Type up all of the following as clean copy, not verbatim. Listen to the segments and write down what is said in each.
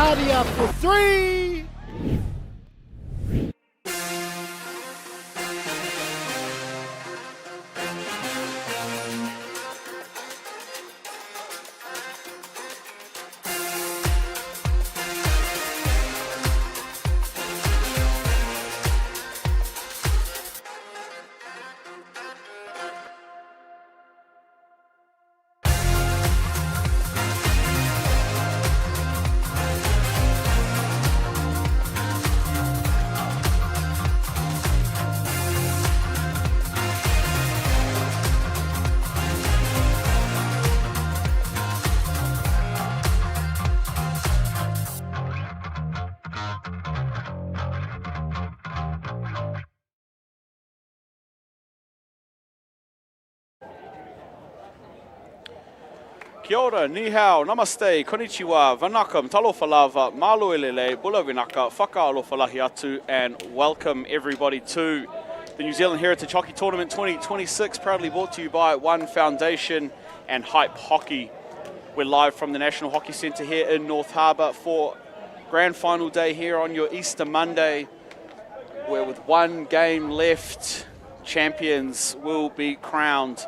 Aotearoa for three. Kia ora, ni hao, namaste, konnichiwa, vanakam, talofa lava, malo elele, bula vinaka, whakaalofa lahi atu, and welcome everybody to the New Zealand Heritage Hockey Tournament 2026, proudly brought to you by One Foundation and Hype Hockey. We're live from the National Hockey Centre here in North Harbour for grand final day here on your Easter Monday, where with one game left, champions will be crowned.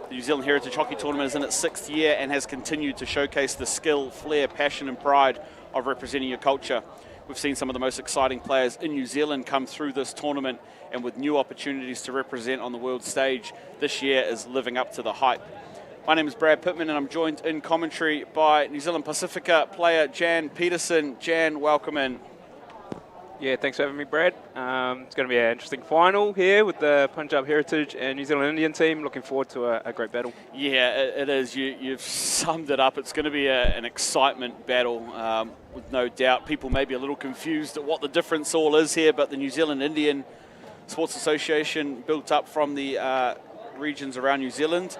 The New Zealand Heritage Hockey Tournament is in its 6th year and has continued to showcase the skill, flair, passion and pride of representing your culture. We've seen some of the most exciting players in New Zealand come through this tournament, and with new opportunities to represent on the world stage, this year is living up to the hype. My name is Brad Pittman and I'm joined in commentary by New Zealand Pacifica player Jan Peterson. Jan, welcome in. Yeah, thanks for having me, Brad. It's going to be an interesting final here with the Punjab Heritage and New Zealand Indian team. Looking forward to a great battle. Yeah, it is. You've summed it up. It's going to be an excitement battle, with no doubt. People may be a little confused at what the difference all is here, but the New Zealand Indian Sports Association built up from the regions around New Zealand.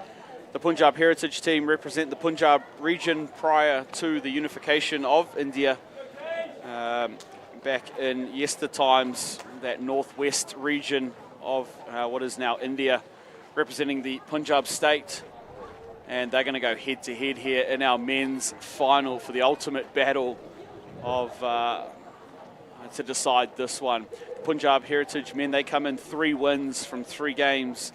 The Punjab Heritage team represent the Punjab region prior to the unification of India. Back in yester times, that northwest region of what is now India, representing the Punjab state. And they're going to go head to head here in our men's final for the ultimate battle of to decide this one. Punjab Heritage men, they come in 3 wins from 3 games.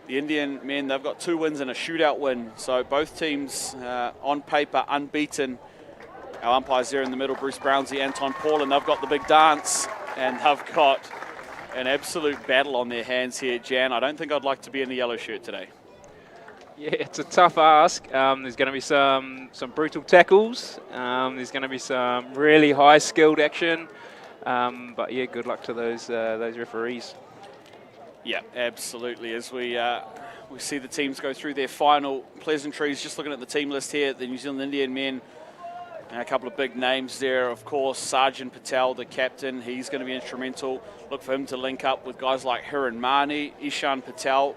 The Indian men, they've got 2 wins and a shootout win. So both teams on paper unbeaten. Our umpires there in the middle, Bruce Brownsy, Anton Paul, and they've got the big dance, and they've got an absolute battle on their hands here, Jan. I don't think I'd like to be in the yellow shirt today. Yeah, it's a tough ask. There's going to be some brutal tackles. There's going to be some really high-skilled action. But yeah, good luck to those referees. Yeah, absolutely. As we see the teams go through their final pleasantries, just looking at the team list here, the New Zealand Indian men. And a couple of big names there, of course. Sarjan Patel, the captain, he's going to be instrumental. Look for him to link up with guys like Hiran Mani, Ishan Patel,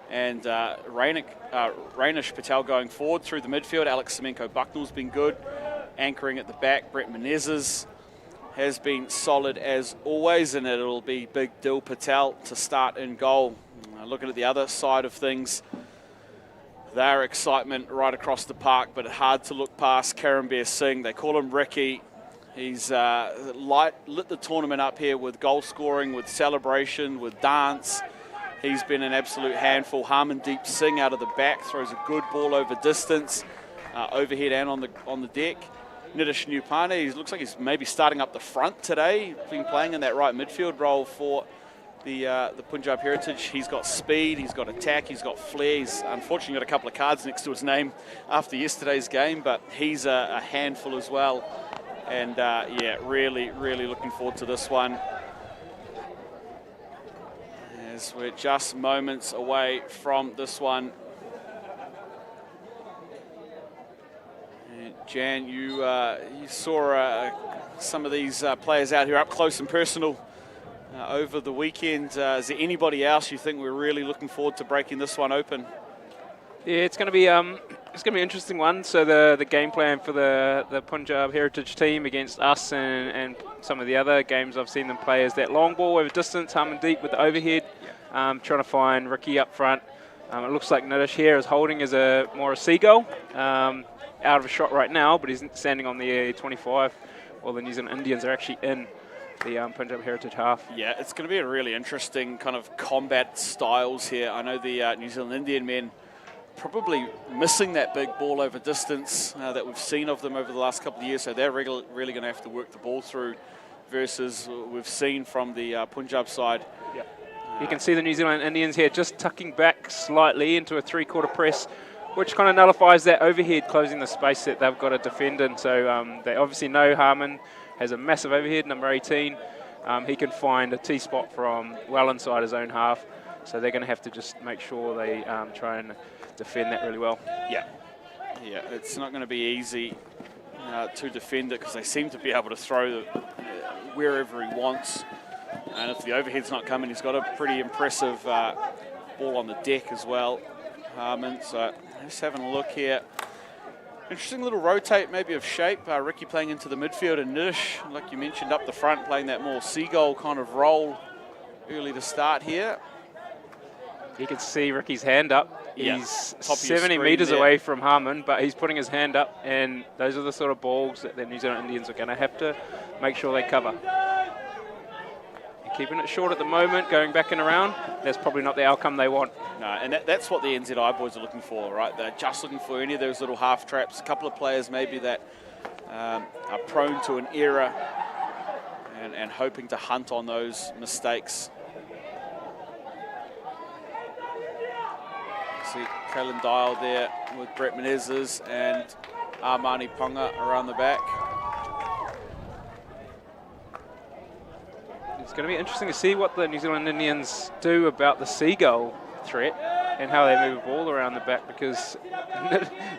and Rainish Patel going forward through the midfield. Alex Semenko-Bucknell's been good. Anchoring at the back, Brett Menezes has been solid as always, and it'll be big Dil Patel to start in goal. Looking at the other side of things, their excitement right across the park, but hard to look past Karambir Singh. They call him Ricky. He's lit the tournament up here with goal scoring, with celebration, with dance. He's been an absolute handful. Harmandeep Singh out of the back throws a good ball over distance, overhead and on the deck. Nidish Nupane, he looks like he's maybe starting up the front today. Been playing in that right midfield role for the Punjab Heritage. He's got speed, he's got attack, he's got flair. He's unfortunately got a couple of cards next to his name after yesterday's game, but he's a handful as well. And yeah, really looking forward to this one, as we're just moments away from this one. And Jan, you saw some of these players out here up close and personal over the weekend. Is there anybody else you think we're really looking forward to breaking this one open? Yeah, it's going to be an interesting one. So the game plan for the Punjab Heritage team against us and some of the other games I've seen them play is that long ball over distance, Harmandeep with the overhead, trying to find Ricky up front. It looks like Nidish here is holding as more a seagull, out of a shot right now, but he's standing on the 25 or the New Zealand Indians are actually in the Punjab Heritage half. Yeah, it's going to be a really interesting kind of combat styles here. I know the New Zealand Indian men probably missing that big ball over distance that we've seen of them over the last couple of years, so they're really going to have to work the ball through versus we've seen from the Punjab side. Yeah. You can see the New Zealand Indians here just tucking back slightly into a three-quarter press, which kind of nullifies that overhead, closing the space that they've got to defend in. So they obviously know Harmon has a massive overhead, number 18. He can find a T-spot from well inside his own half. So they're going to have to just make sure they try and defend that really well. Yeah, it's not going to be easy to defend it because they seem to be able to throw wherever he wants. And if the overhead's not coming, he's got a pretty impressive ball on the deck as well, Harmon. So just having a look here. Interesting little rotate maybe of shape. Ricky playing into the midfield and Nidish, like you mentioned, up the front, playing that more seagull kind of role early to start here. You can see Ricky's hand up. Yeah, he's 70 metres away from Harmon, but he's putting his hand up, and those are the sort of balls that the New Zealand Indians are going to have to make sure they cover. Keeping it short at the moment, going back and around, that's probably not the outcome they want. No, and that's what the NZI boys are looking for, right? They're just looking for any of those little half traps, a couple of players maybe that are prone to an error and hoping to hunt on those mistakes. See Kalen Dial there with Brett Menezes and Armani Ponga around the back. It's going to be interesting to see what the New Zealand Indians do about the seagull threat and how they move the ball around the back, because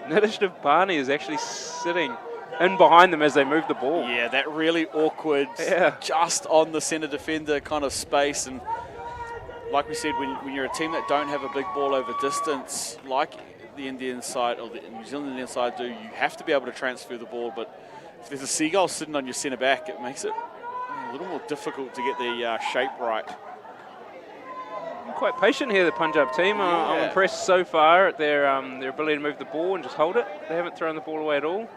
Nidish Barney is actually sitting in behind them as they move the ball. Yeah, that really awkward, just on the centre defender kind of space. And like we said, when you're a team that don't have a big ball over distance, like the Indian side or the New Zealand Indian side do, you have to be able to transfer the ball. But if there's a seagull sitting on your centre back, it makes it a little more difficult to get the shape right. Quite patient here, the Punjab team. I'm impressed so far at their ability to move the ball and just hold it. They haven't thrown the ball away at all.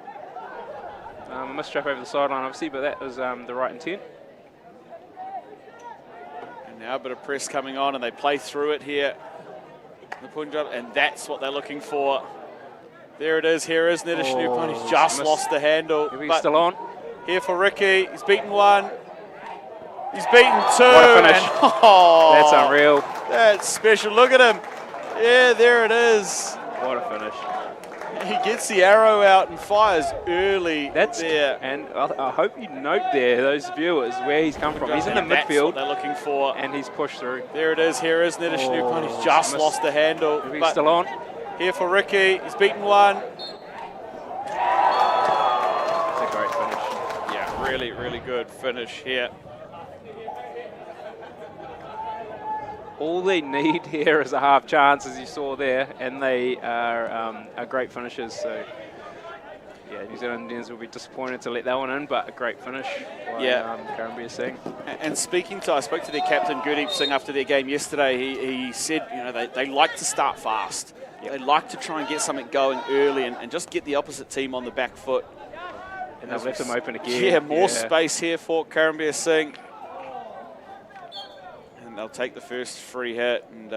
A mistrap over the sideline, obviously, but that was the right intent. And now a bit of press coming on, and they play through it here, the Punjab, and that's what they're looking for. There it is. Here is Nidish Nupan. He's just lost the handle. He's still on. Here for Ricky. He's beaten one. He's beaten two. What a finish. And, that's unreal. That's special. Look at him. Yeah, there it is. What a finish. He gets the arrow out and fires early there. And I hope you note there, those viewers, where he's come from. He's in the midfield. What they're looking for. And he's pushed through. There it is. Here is Nidish Nupan. He's just lost the handle. He's still on. Here for Ricky. He's beaten one. It's a great finish. Yeah, really, really good finish here. All they need here is a half chance, as you saw there, and they are great finishers. So, yeah, New Zealand Indians will be disappointed to let that one in, but a great finish by Karambir Singh. And I spoke to their captain, Gurdeep Singh, after their game yesterday. He said, you know, they like to start fast. Yep. They like to try and get something going early and just get the opposite team on the back foot. And they've left them open again. Yeah, more space here for Karambir Singh. They'll take the first free hit, and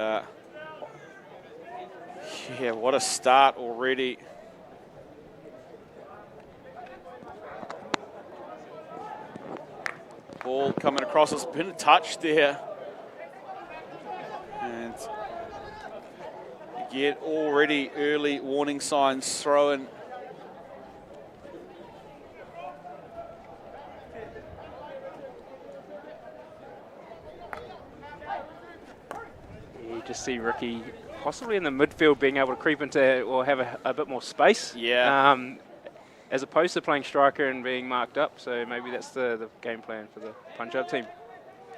yeah, what a start already. Ball coming across, it's been a touch there. And you get already early warning signs thrown. Just see Ricky possibly in the midfield being able to creep into or have a bit more space. Yeah. As opposed to playing striker and being marked up. So maybe that's the game plan for the Punjab team.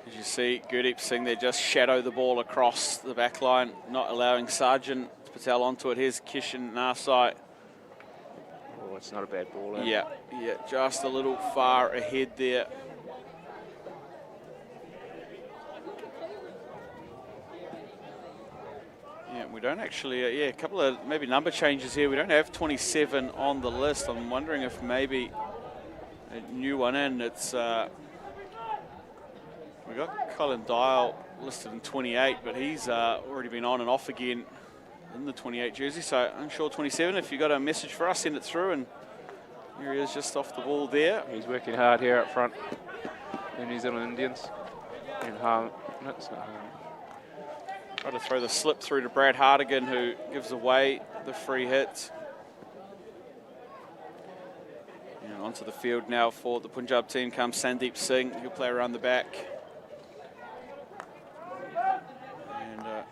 As you see, Gurdeep Singh there just shadow the ball across the back line, not allowing Sargent Patel onto it. Here's Kishan Narsai. Oh, it's not a bad ball. Yeah, just a little far ahead there. Yeah, we don't actually, a couple of maybe number changes here. We don't have 27 on the list. I'm wondering if maybe a new one in. It's we got Colin Dial listed in 28, but he's already been on and off again in the 28 jersey. So unsure 27. If you got a message for us, send it through. And here he is, just off the ball there. He's working hard here up front. The New Zealand Indians. And no, it's not Harm. Try to throw the slip through to Brad Hardigan, who gives away the free hit. And onto the field now for the Punjab team comes Sandeep Singh. He'll play around the back. And a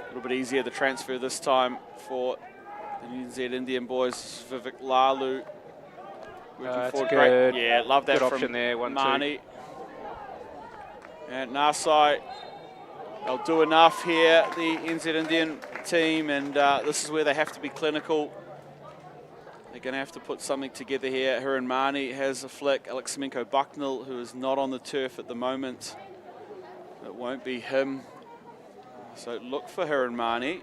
little bit easier the transfer this time for the NZ Indian boys. Vivek Lalu. It's good. Yeah, love that good from option there, Marnie. And Narsai, they'll do enough here, the NZ Indian team, and this is where they have to be clinical. They're going to have to put something together here. Hiran Marnie has a flick. Alex Semenko Bucknell, who is not on the turf at the moment. It won't be him. So look for Hiran Marnie.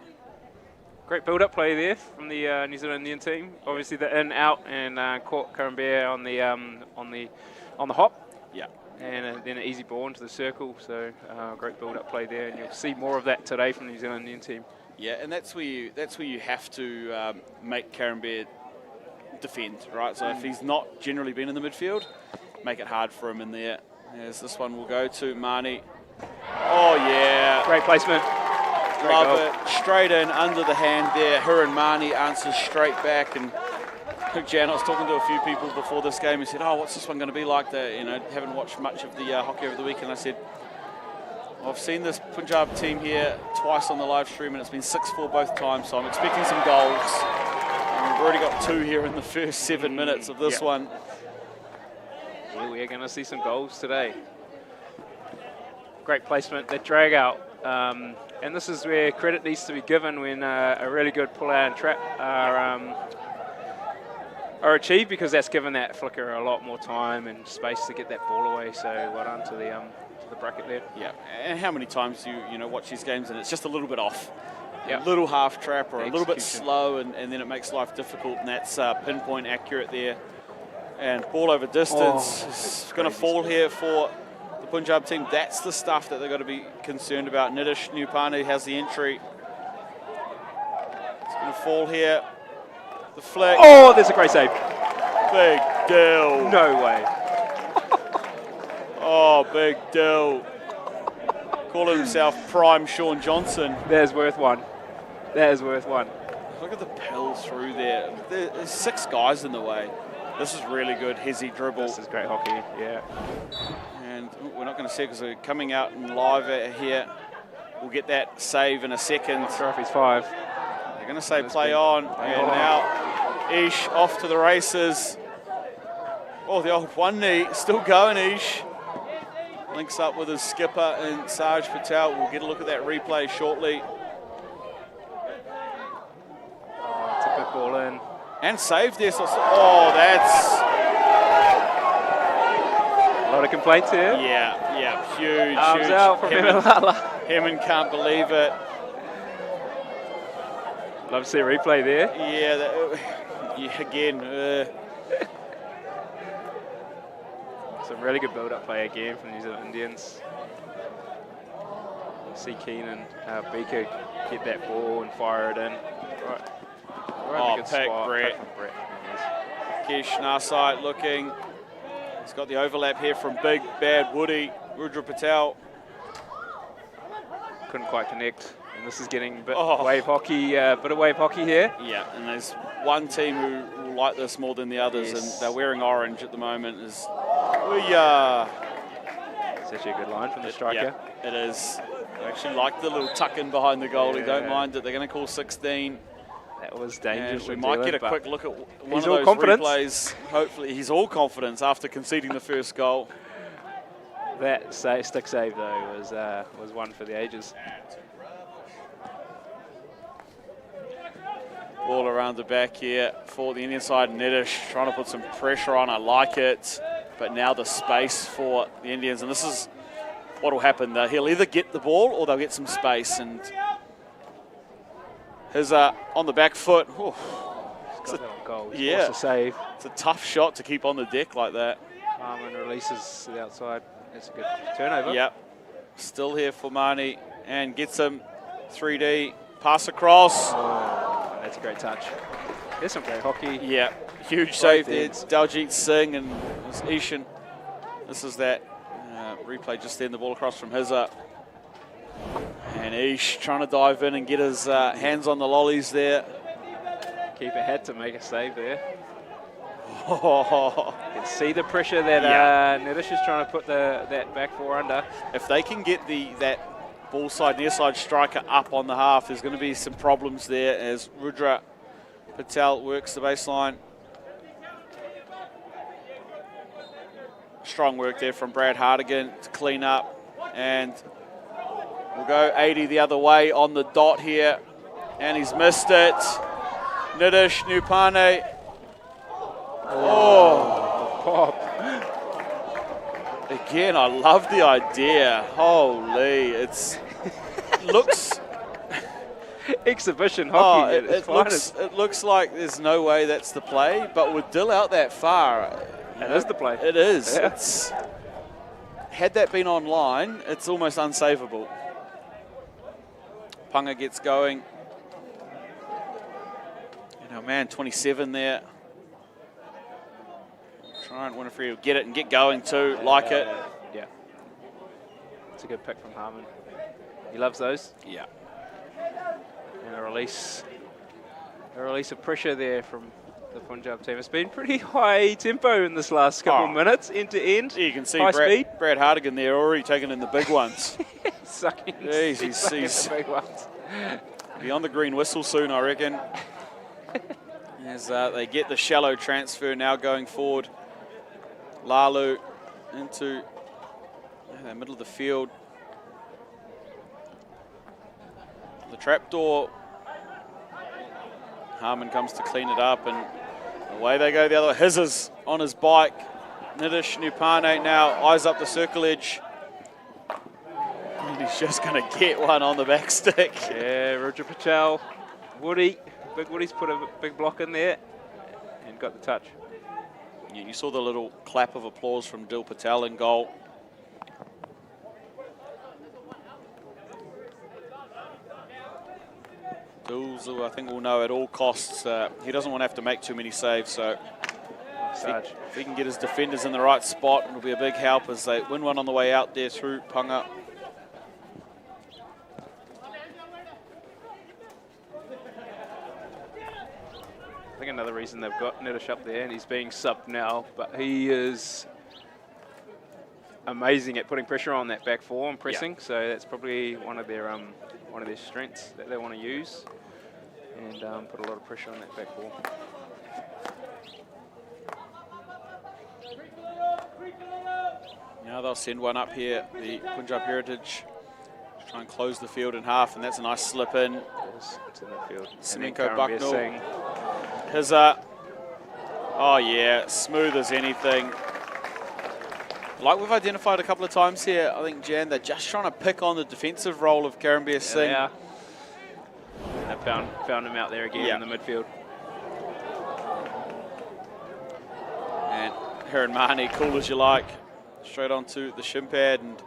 Great build-up play there from the New Zealand Indian team. Obviously the in-out and caught Karambir on the hop. Yeah. And then an easy ball into the circle. So great build-up play there, and you'll see more of that today from the New Zealand Indian team. Yeah, and that's where you have to make Karambir defend, right? So if he's not generally been in the midfield, make it hard for him in there. As this one will go to Marnie. Oh yeah. Great placement. Love it. Straight in, under the hand there. Hiran Marnie answers straight back. And Jan, I was talking to a few people before this game who said, oh, what's this one going to be like? That, haven't watched much of the hockey over the weekend. I said, well, I've seen this Punjab team here twice on the live stream, and it's been 6-4 both times, so I'm expecting some goals. And we've already got 2 here in the first 7 minutes of this one. Yeah, we are going to see some goals today. Great placement, that drag out. And this is where credit needs to be given when a really good pull-out and trap are achieved, because that's given that flicker a lot more time and space to get that ball away. So well done to the bracket there. Yeah, and how many times do you watch these games and it's just a little bit off? Yep. A little half trap or a little bit slow, and then it makes life difficult, and that's pinpoint accurate there. And ball over distance is going to fall here for the Punjab team. That's the stuff that they've got to be concerned about. Nidish Nupane has the entry. It's going to fall here. The flick. Oh, there's a great save. Big deal. No way. Oh, big deal. Calling himself Prime Sean Johnson. There's worth one. That is worth one. Look at the pill through there. There's 6 guys in the way. This is really good. Hezzy dribble. This is great hockey, yeah. And we're not going to see because we're coming out and live here. We'll get that save in a second. Not sure if he's 5. They're going to say play on. And now Ish off to the races. Oh, the old one knee. Still going, Ish. Links up with his skipper and Saj Patel. We'll get a look at that replay shortly. Oh, it's a good ball in. And saved this. Oh, that's... A lot of complaints here. Yeah, huge. Arms out from Hemon. Hemon can't believe it. Love to see a replay there. Yeah, again. Some really good build-up play again from New Zealand Indians. See Keenan, Beaker get that ball and fire it in. Right. Oh, pick Brett. Kesh Narsai looking. He's got the overlap here from Big Bad Woody. Rudra Patel. Couldn't quite connect. And this is getting a bit wave hockey, bit of wave hockey here. Yeah, and there's one team who will like this more than the others, and they're wearing orange at the moment. It's actually a good line from the striker. Yeah, it is. I actually like the little tuck in behind the goalie. Don't mind it. They're going to call 16. That was dangerous. And we might get a quick look at one of those replays. Hopefully he's all confidence after conceding the first goal. That stick save though was one for the ages. Ball around the back here for the Indian side. Nedish trying to put some pressure on. I like it. But now the space for the Indians. And this is what will happen. He'll either get the ball or they'll get some space. And his on the back foot. got that on goal. Yeah. Forced a save. It's a tough shot to keep on the deck like that. Harmon releases to the outside. That's a good turnover. Yep. Still here for Mani and gets him 3D. Pass across. Oh, that's a great touch. There's some great hockey. Yeah. Huge save there. It's Daljit Singh and it was Ishan. This is that replay just then. The ball across from Hizza. And Ish trying to dive in and get his hands on the lollies there. Keeper had to make a save there. Oh. You can see the pressure that Nedish is trying to put that back four under. If they can get that ball side, near side striker up on the half, there's going to be some problems there as Rudra Patel works the baseline. Strong work there from Brad Hardigan to clean up. And we'll go 80 the other way on the dot here. And he's missed it. Nidish Nupane. Oh, pop. Again, I love the idea. Holy, it looks exhibition hockey. It looks like there's no way that's the play, but with Dill out that far, it is the play. It is. Yeah. It's had that been online, it's almost unsavable. Punga gets going. And our man 27 there. Try and Winifred will get it and get going too. Like it. Yeah. It's a good pick from Harmon. He loves those. Yeah. And a release of pressure there from the Punjab team. It's been pretty high tempo in this last couple of minutes, end to end. You can see Brad Hardigan there already taking in the big ones. Sucking. Jeez, he's the big ones. Be on the green whistle soon, I reckon. As they get the shallow transfer now going forward. Lalu into the middle of the field. The trapdoor. Harmon comes to clean it up and away they go the other way. Hizzes on his bike. Nidish Nupane now eyes up the circle edge. And he's just going to get one on the back stick. Yeah, Roger Patel. Woody. Big Woody's put a big block in there and got the touch. Yeah, you saw the little clap of applause from Dil Patel in goal. Dils, I think we'll know at all costs, he doesn't want to have to make too many saves, so if he can get his defenders in the right spot, it'll be a big help as they win one on the way out there through Punga. I think another reason they've got Nedish up there, and he's being subbed now, but he is amazing at putting pressure on that back four and pressing. So that's probably one of their strengths that they want to use, and put a lot of pressure on that back four. Now they'll send one up here, the Punjab Heritage, to try and close the field in half, and that's a nice slip in. It's in the field. Semenko Bucknell. Hizza. Oh yeah, smooth as anything. Like we've identified a couple of times here, I think, Jan, they're just trying to pick on the defensive role of Karambir Singh. Yeah, they found him out there again in the midfield. And Heron Mahoney, cool as you like, straight onto the shin pad. And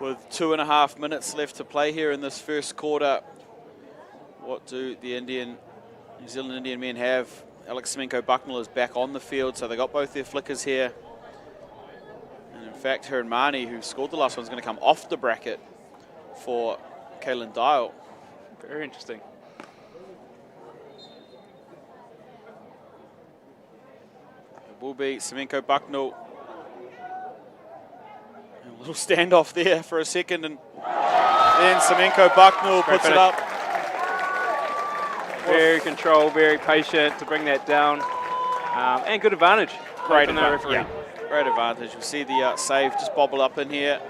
with 2.5 minutes left to play here in this first quarter, what do the New Zealand Indian men have? Alex Semenko Bucknell is back on the field, so they got both their flickers here. And in fact, Heron Mahoney, who scored the last one, is going to come off the bracket for Kaylin Dial. Very interesting. It will be Semenko Bucknell. A little standoff there for a second, and then Semenko Bucknell puts it up. Very controlled, very patient to bring that down, and good advantage. Great advantage. Yeah. Great advantage. We see the save just bobble up in here,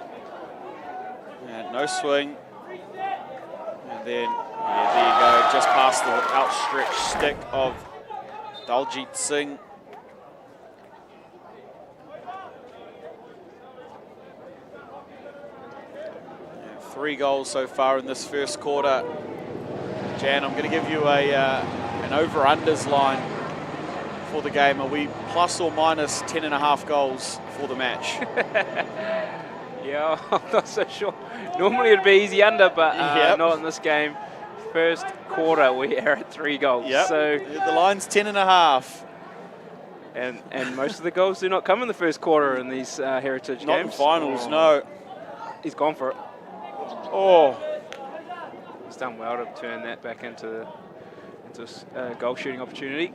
and no swing. And then there you go, just past the outstretched stick of Daljit Singh. And 3 goals so far in this first quarter. Jan, I'm going to give you an over-unders line for the game. Are we plus or minus 10.5 goals for the match? Yeah, I'm not so sure. Normally it'd be easy under, but not in this game. First quarter, we are at 3 goals. Yep. So the line's 10.5. And most of the goals do not come in the first quarter in these Heritage games. Not in finals, no. He's gone for it. Oh. He's done well to turn that back into a goal shooting opportunity.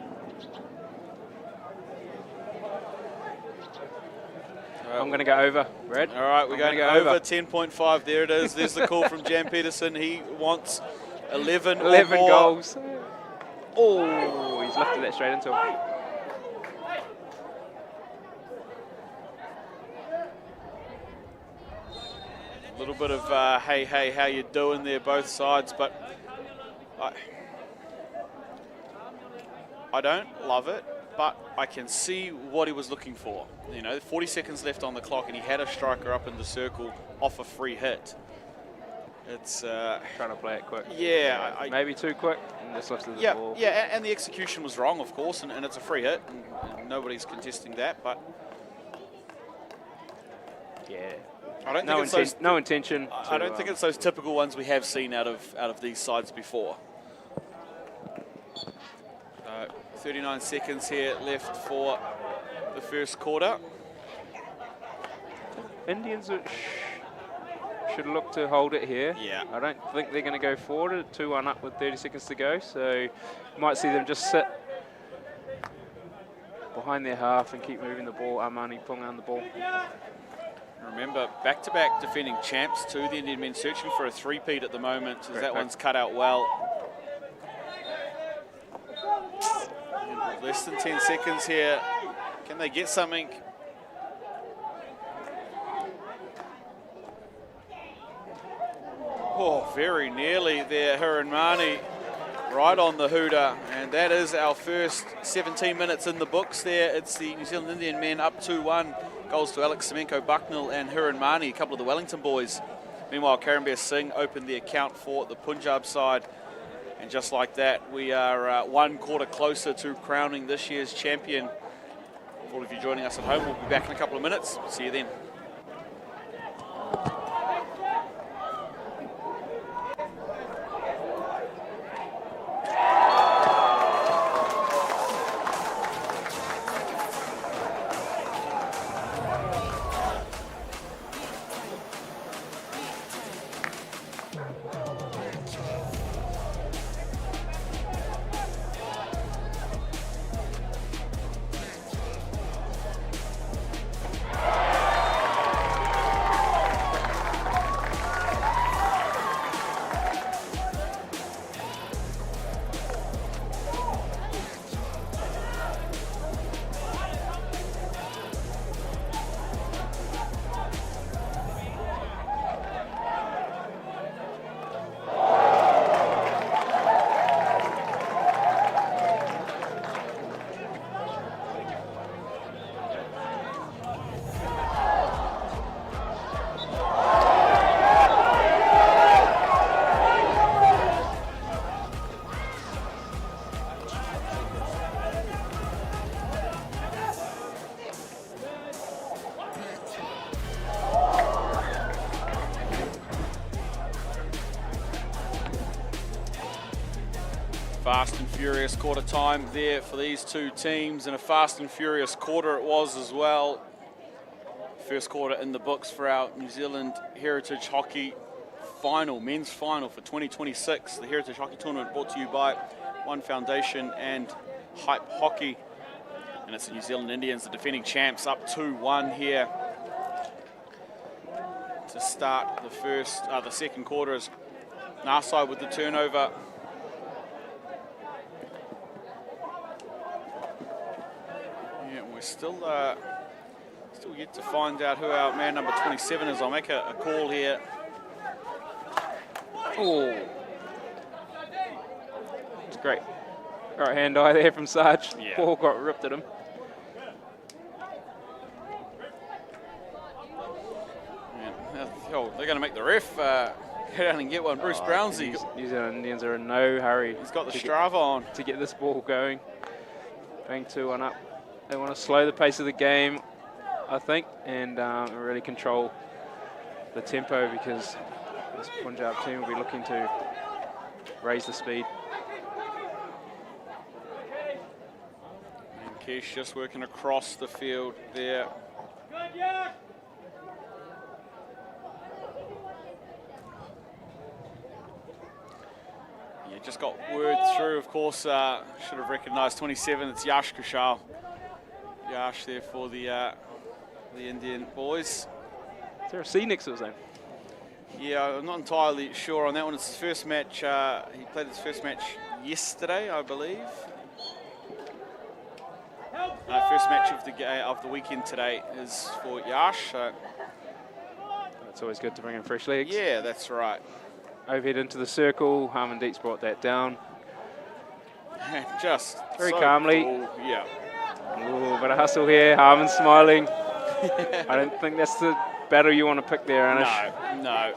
I'm going to go over, Brad. All right, we're going over 10.5. There it is. There's the call from Jan Peterson. He wants 11 or more. Goals. Oh, he's lifted that straight into him. A little bit of, hey, how you doing there, both sides, but I don't love it, but I can see what he was looking for. You know, 40 seconds left on the clock, and he had a striker up in the circle off a free hit. It's trying to play it quick. Yeah, maybe too quick. And just lifted the ball. Yeah, and the execution was wrong, of course, and it's a free hit, and nobody's contesting that. But yeah, I don't think it's no intention. I don't think it's those typical ones we have seen out of these sides before. 39 seconds here left for the first quarter. Indians should look to hold it here. Yeah. I don't think they're going to go forward. 2-1 up with 30 seconds to go, so you might see them just sit behind their half and keep moving the ball. Armani pulling on the ball. Remember, back-to-back defending champs too. The Indian men searching for a three-peat at the moment, as that one's cut out well. And less than 10 seconds here. Can they get something? Oh, very nearly there, Hiranmani, right on the hooter. And that is our first 17 minutes in the books there. It's the New Zealand Indian men up 2-1. Goals to Alex Semenko, Bucknell and Hiranmani, a couple of the Wellington boys. Meanwhile, Karambir Singh opened the account for the Punjab side. And just like that, we are 1 quarter closer to crowning this year's champion. For all of you joining us at home, we'll be back in a couple of minutes. See you then. Fast and furious quarter time there for these two teams, and a fast and furious quarter it was as well. First quarter in the books for our New Zealand Heritage Hockey final, men's final for 2026. The Heritage Hockey Tournament brought to you by One Foundation and Hype Hockey. And it's the New Zealand Indians, the defending champs, up 2-1 here to start the second quarter as Narsai with the turnover. We're still yet to find out who our man number 27 is. I'll make a call here. Oh, it's great. Right hand eye there from Sarge. Yeah. Ball got ripped at him. Oh, they're going to make the ref go down and get one. Bruce Brownsy. New Zealand Indians are in no hurry. He's got the Strava on to get this ball going. Going 2-1 up. They want to slow the pace of the game, I think, and really control the tempo, because this Punjab team will be looking to raise the speed. And Kesh just working across the field there. Yeah, just got word through, of course, should have recognised 27, it's Yash Kushal. Yash there for the Indian boys. Is there a C next to his name? Yeah, I'm not entirely sure on that one. It's his first match. He played his first match yesterday, I believe. First match of the weekend today is for Yash. So. It's always good to bring in fresh legs. Yeah, that's right. Overhead into the circle. Harmondeep's brought that down. Just very so calmly. Cool. Yeah. Ooh, bit of hustle here. Harmon's smiling. I don't think that's the battle you want to pick there, Anish. No.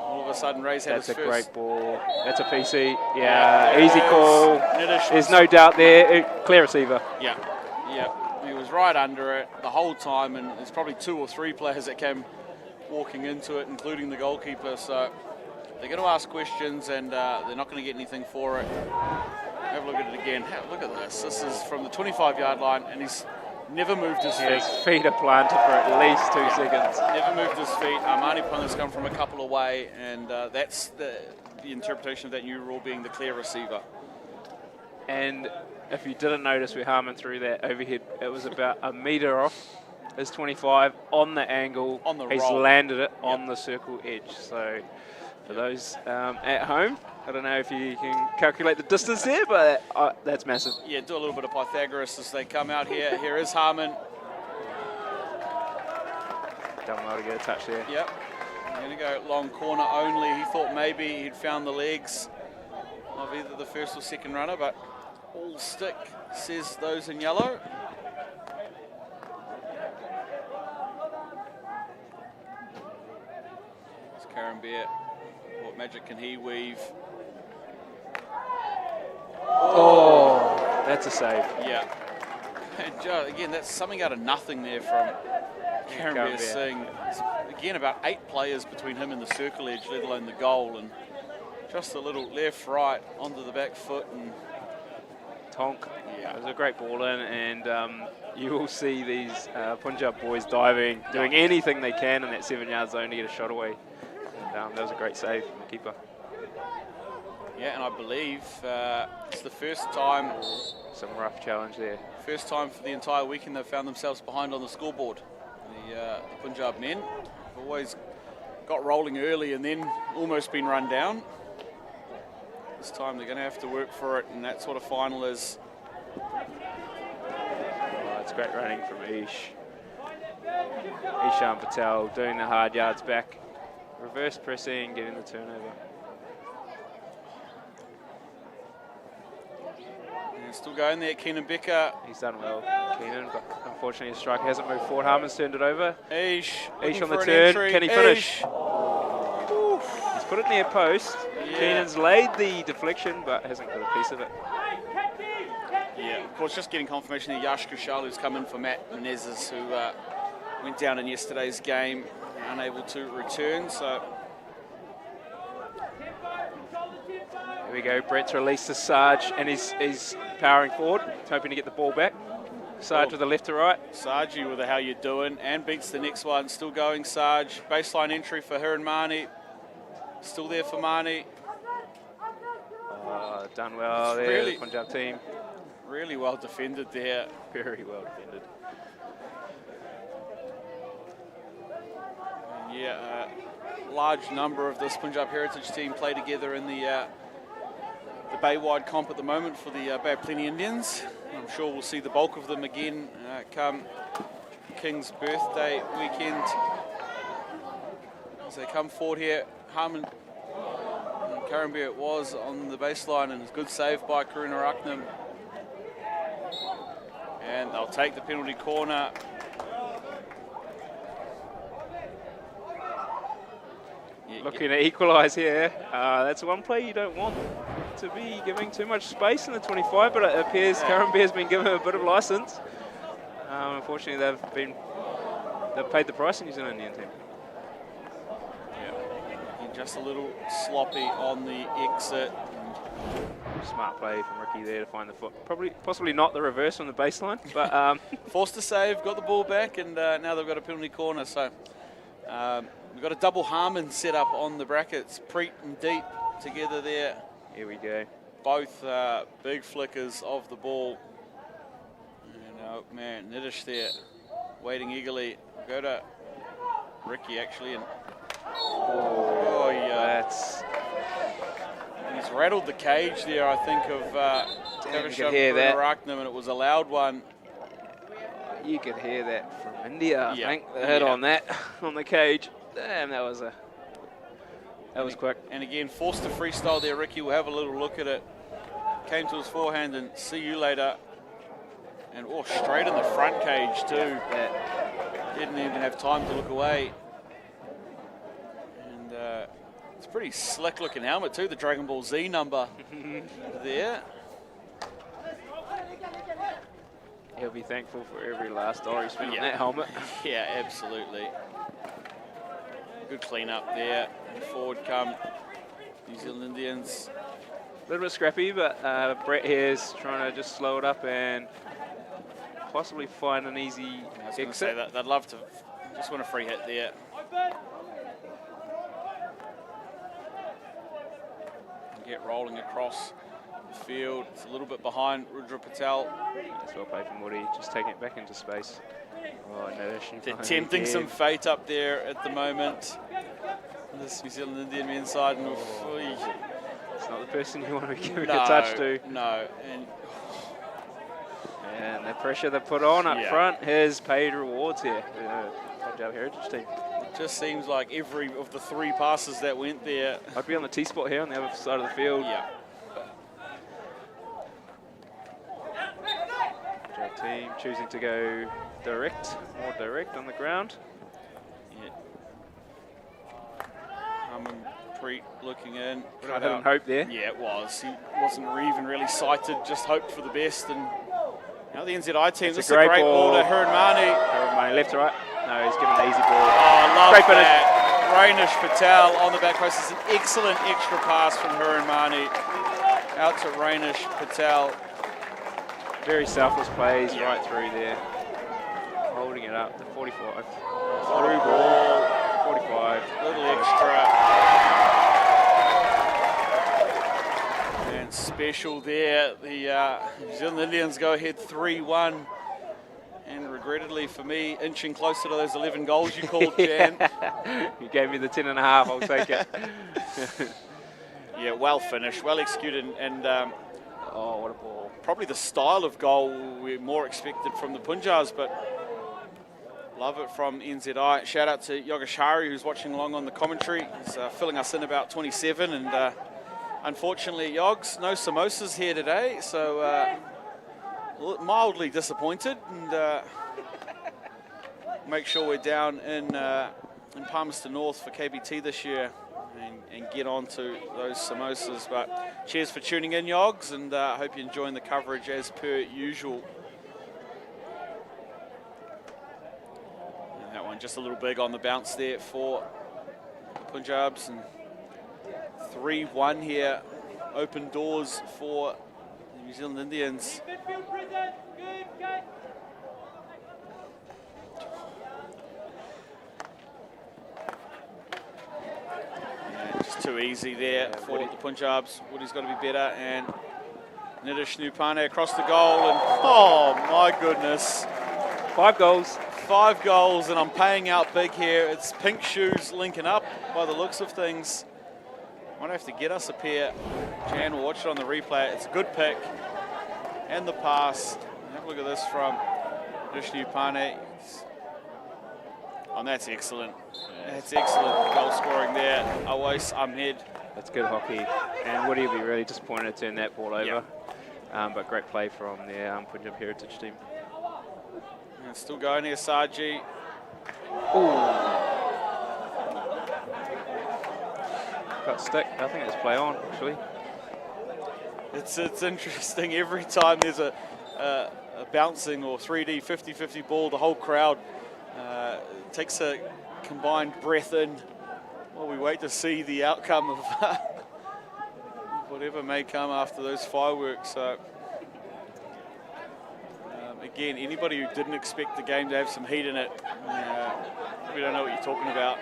All of a sudden, Ray's had his first. That's a great ball. That's a PC. Yeah, easy call. Niddish There's no doubt there. Clear receiver. Yeah. He was right under it the whole time, and there's probably 2 or 3 players that came walking into it, including the goalkeeper. So they're going to ask questions, and they're not going to get anything for it. Have a look at it again. Look at this. This is from the 25-yard line, and he's never moved his feet. His feet are planted for at least 2 seconds. Never moved his feet. Mani Punga's come from a couple away, and that's the interpretation of that new rule being the clear receiver. And if you didn't notice, where Harmon threw that overhead, it was about a metre off his 25 on the angle. On the He's roll. landed it on the circle edge. So for those at home, I don't know if you can calculate the distance there, but that's massive. Yeah, do a little bit of Pythagoras as they come out here. Here is Harmon. Done well to get a touch there. Yep. Going to go long corner only. He thought maybe he'd found the legs of either the first or second runner, but all stick, says those in yellow. It's Karen Bear. What magic can he weave? Oh, that's a save. Yeah. And again, that's something out of nothing there from Karen Bear Singh. Again, about 8 players between him and the circle edge, let alone the goal, and just a little left, right, onto the back foot. And Tonk. Yeah. It was a great ball in, and you will see these Punjab boys diving, doing anything they can in that 7 yard zone to get a shot away. And that was a great save from the keeper. Yeah, and I believe it's the first time. Some rough challenge there. First time for the entire weekend they've found themselves behind on the scoreboard. The Punjab men have always got rolling early and then almost been run down. This time they're going to have to work for it, and that's what a final is. Oh, it's great running from Ish. Ishan Patel doing the hard yards back. Reverse pressing, getting the turnover. Yeah, still going there, Keenan Becker. He's done well, Keenan, but unfortunately his striker hasn't moved forward. Harmon's turned it over. Ish on the turn. Entry. Can he finish? He's put it near post. Yeah. Keenan's laid the deflection, but hasn't got a piece of it. Yeah, of course, just getting confirmation that Yash Kushal, who's come in for Matt Menezes, who went down in yesterday's game, unable to return. So here we go. Brett's released to Sarge, and he's powering forward, hoping to get the ball back. Sarge with the left to right. Sarge with a how you doing, and beats the next one. Still going, Sarge. Baseline entry for her and Marnie. Still there for Marnie. Done well there, really, the Punjab team. Really well defended there. Very well defended. Yeah, large number of this Punjab Heritage team play together in the Bay-wide comp at the moment for the Bay of Plenty Indians. I'm sure we'll see the bulk of them again come King's birthday weekend. As they come forward here, Harmon Karimbe it was on the baseline, and a good save by Karuna Raknam. And they'll take the penalty corner. Looking to equalise here. That's one play you don't want. to be giving too much space in the 25, but it appears Karen Bear's been given a bit of license. Unfortunately, they've paid the price in New Zealand Indian team. Yeah. Just a little sloppy on the exit. Smart play from Ricky there to find the foot. Possibly not the reverse on the baseline, but forced to save, got the ball back, and now they've got a penalty corner. So we've got a double Harmon set up on the brackets. Preet and Deep together there. Here we go. Both big flickers of the ball. And oh man, Niddish there, waiting eagerly. Go to Ricky actually, and oh yeah, he's rattled the cage there, I think, of Kavishan, and it was a loud one. You could hear that from India, I think. The hit on the cage. Damn, that was quick. And again, forced to freestyle there, Ricky. We'll have a little look at it. Came to his forehand and see you later. And straight in the front cage too. Didn't even have time to look away. And it's a pretty slick looking helmet too, the Dragon Ball Z number there. He'll be thankful for every last dollar he spent on that helmet. Yeah, absolutely. Good clean up there. Forward come New Zealand Indians. A little bit scrappy, but Brett here's trying to just slow it up and possibly find an easy I was going to say that they'd love to. Just want a free hit there. Get rolling across the field. It's a little bit behind Rudra Patel. That's well played from Woody, just taking it back into space. Oh, no, they're tempting some fate up there at the moment. This New Zealand Indian men's side. And it's not the person you want to be giving a touch to. No. And the pressure they put on up front has paid rewards here. Punjab Heritage team. It just seems like every of the 3 passes that went there. I'd be on the T-spot here on the other side of the field. Yeah. Punjab team choosing to go more direct on the ground. Yeah. Preet looking in. Cut out hope there. Yeah, it was. He wasn't even really sighted, just hoped for the best. And now the NZI team, this is a great ball to Hiranmani. Hiranmani left to right. No, he's given an easy ball. Oh, I love that. Rainish Patel on the back post. It's an excellent extra pass from Hiranmani. Out to Rainish Patel. Very selfless plays right through there. Holding it up to 45. Through ball. 45. Little extra. And special there. The New Zealand Indians go ahead 3-1. And regrettably for me, inching closer to those 11 goals you called, Jan. You gave me the 10.5, I'll take it. Yeah, well finished, well executed, and oh, what a ball. Probably the style of goal we're more expected from the Punjabs, but love it from NZI. Shout out to Yogeshari, who's watching along on the commentary. He's filling us in about 27, and unfortunately, Yogs, no samosas here today, so mildly disappointed, and make sure we're down in Palmerston North for KBT this year and get on to those samosas. But cheers for tuning in, Yogs, and I hope you're enjoying the coverage as per usual. And that one just a little big on the bounce there for the Punjabs, and 3-1 here. Open doors for the New Zealand Indians. Just too easy there for the Punjabs. Woody's got to be better, and Niddish Nupane across the goal, and oh my goodness. 5 goals. 5 goals, and I'm paying out big here. It's Pink Shoes linking up by the looks of things. Might have to get us a pair. Jan will watch it on the replay. It's a good pick. And the pass. Have a look at this from Niddish Nupane. Oh, that's excellent. That's excellent goal scoring there. Awais Ahmed. That's good hockey. And Woody will be really disappointed to turn that ball over. But great play from the Punjab Heritage team. And still going here, Saji. Got stick. I think it's play on, actually. It's interesting. Every time there's a bouncing or 3D 50-50 ball, the whole crowd takes a combined breath in while we wait to see the outcome of whatever may come after those fireworks. So again, anybody who didn't expect the game to have some heat in it, we don't know what you're talking about.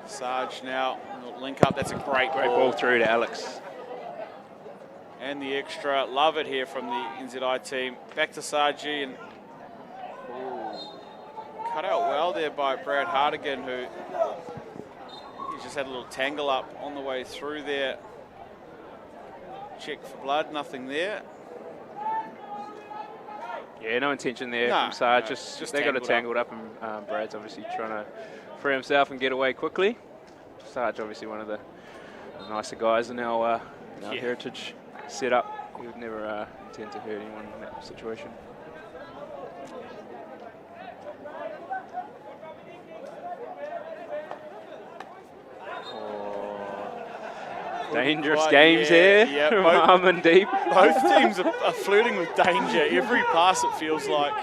Sarge now, link up, that's a great ball through to Alex. And the extra, love it here from the NZI team. Back to Sargi, and cut out well there by Brad Hardigan, who he just had a little tangle up on the way through there. Check for blood, nothing there. Yeah, no intention there from Sarge. Just they got it tangled up, and Brad's obviously trying to free himself and get away quickly. Sarge, obviously one of the nicer guys in our heritage setup. He would never intend to hurt anyone in that situation. Dangerous games here from Harmondeep. Both teams are flirting with danger. Every pass, it feels like,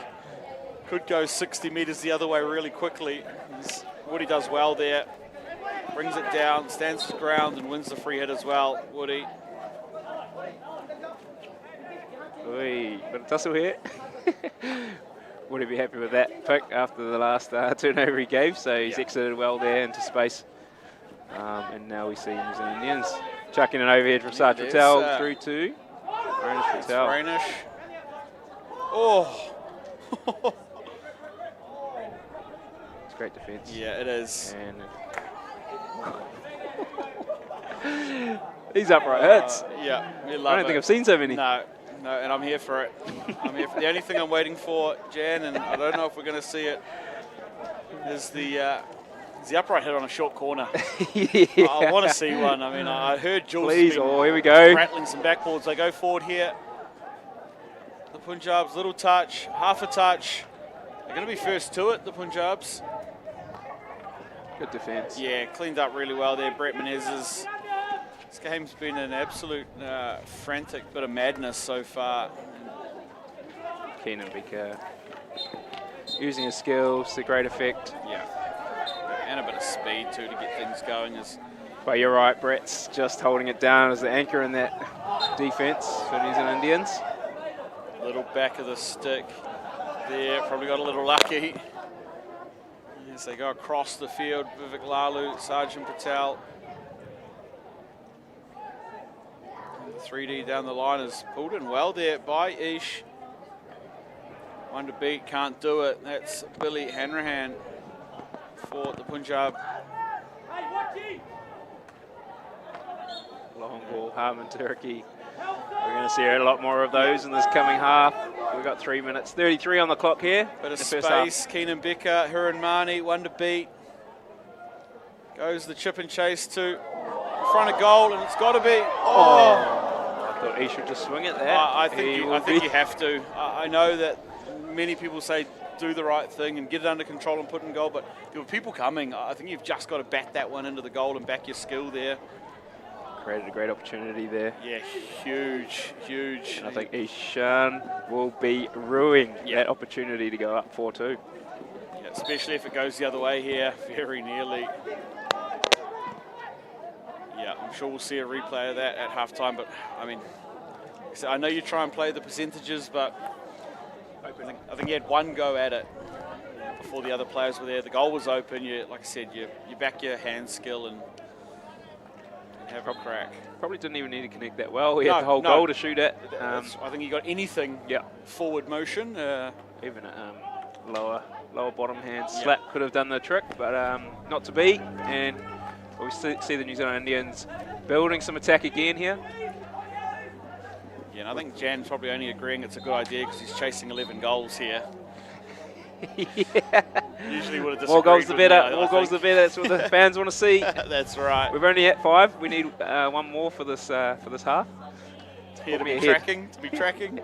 could go 60 metres the other way really quickly. Woody does well there. Brings it down, stands his ground, and wins the free hit as well, Woody. Oi, bit of tussle here. Would he be happy with that pick after the last turnover he gave? So he's exited well there into space. And now we see New Zealand Indians chucking an overhead from Sarge Patel through to Rainish Patel. Rainish. Oh. It's great defence. Yeah, it is. And these upright hits. Yeah, we love it. I don't think I've seen so many. No, and I'm here for it. I'm here for the only thing I'm waiting for, Jan, and I don't know if we're going to see it, is the upright hit on a short corner. I want to see one. I mean, I heard Jules here we go. rattling some backboards. They go forward here. The Punjabs, little touch, half a touch. They're going to be first to it, the Punjabs. Good defence. Yeah, cleaned up really well there, Brett Menezes. This game's been an absolute frantic bit of madness so far. Keenan Beaker using his skills to great effect. Yeah. And a bit of speed too to get things going. But you're right, Brett's just holding it down as the anchor in that defence for New Zealand Indians. Little back of the stick there, probably got a little lucky. As they go across the field, Vivek Lalu, Sergeant Patel. And the 3D down the line is pulled in well there by Ish. One to beat, can't do it. That's Billy Hanrahan for the Punjab. Long ball, Harman Turkey. We're going to see a lot more of those in this coming half. We've got 3 minutes 33 on the clock here. Bit of space, Keenan Becker, Hiran Mani, one to beat. Goes the chip and chase to front of goal, and it's got to be. Oh! I thought he should just swing it there. I think you have to. I know that many people say do the right thing and get it under control and put it in goal, but there were people coming. I think you've just got to bat that one into the goal and back your skill there. Created a great opportunity there. Yeah, huge, huge. And I think Ishan will be ruining that opportunity to go up 4-2. Yeah, especially if it goes the other way here, very nearly. Yeah, I'm sure we'll see a replay of that at halftime, but I mean, I know you try and play the percentages, but I think you had one go at it before the other players were there. The goal was open. Like I said, you back your hand skill and have a crack. Probably didn't even need to connect that well. He had the whole goal to shoot at. I think he got anything forward motion. Even a lower bottom hand slap could have done the trick, but not to be. And we see the New Zealand Indians building some attack again here. Yeah, and I think Jan's probably only agreeing it's a good idea because he's chasing 11 goals here. Usually would have disagreed. More goals the better. More goals the better. That's what the fans want to see. That's right. We've only hit 5. We need one more for this half. Here to be tracking.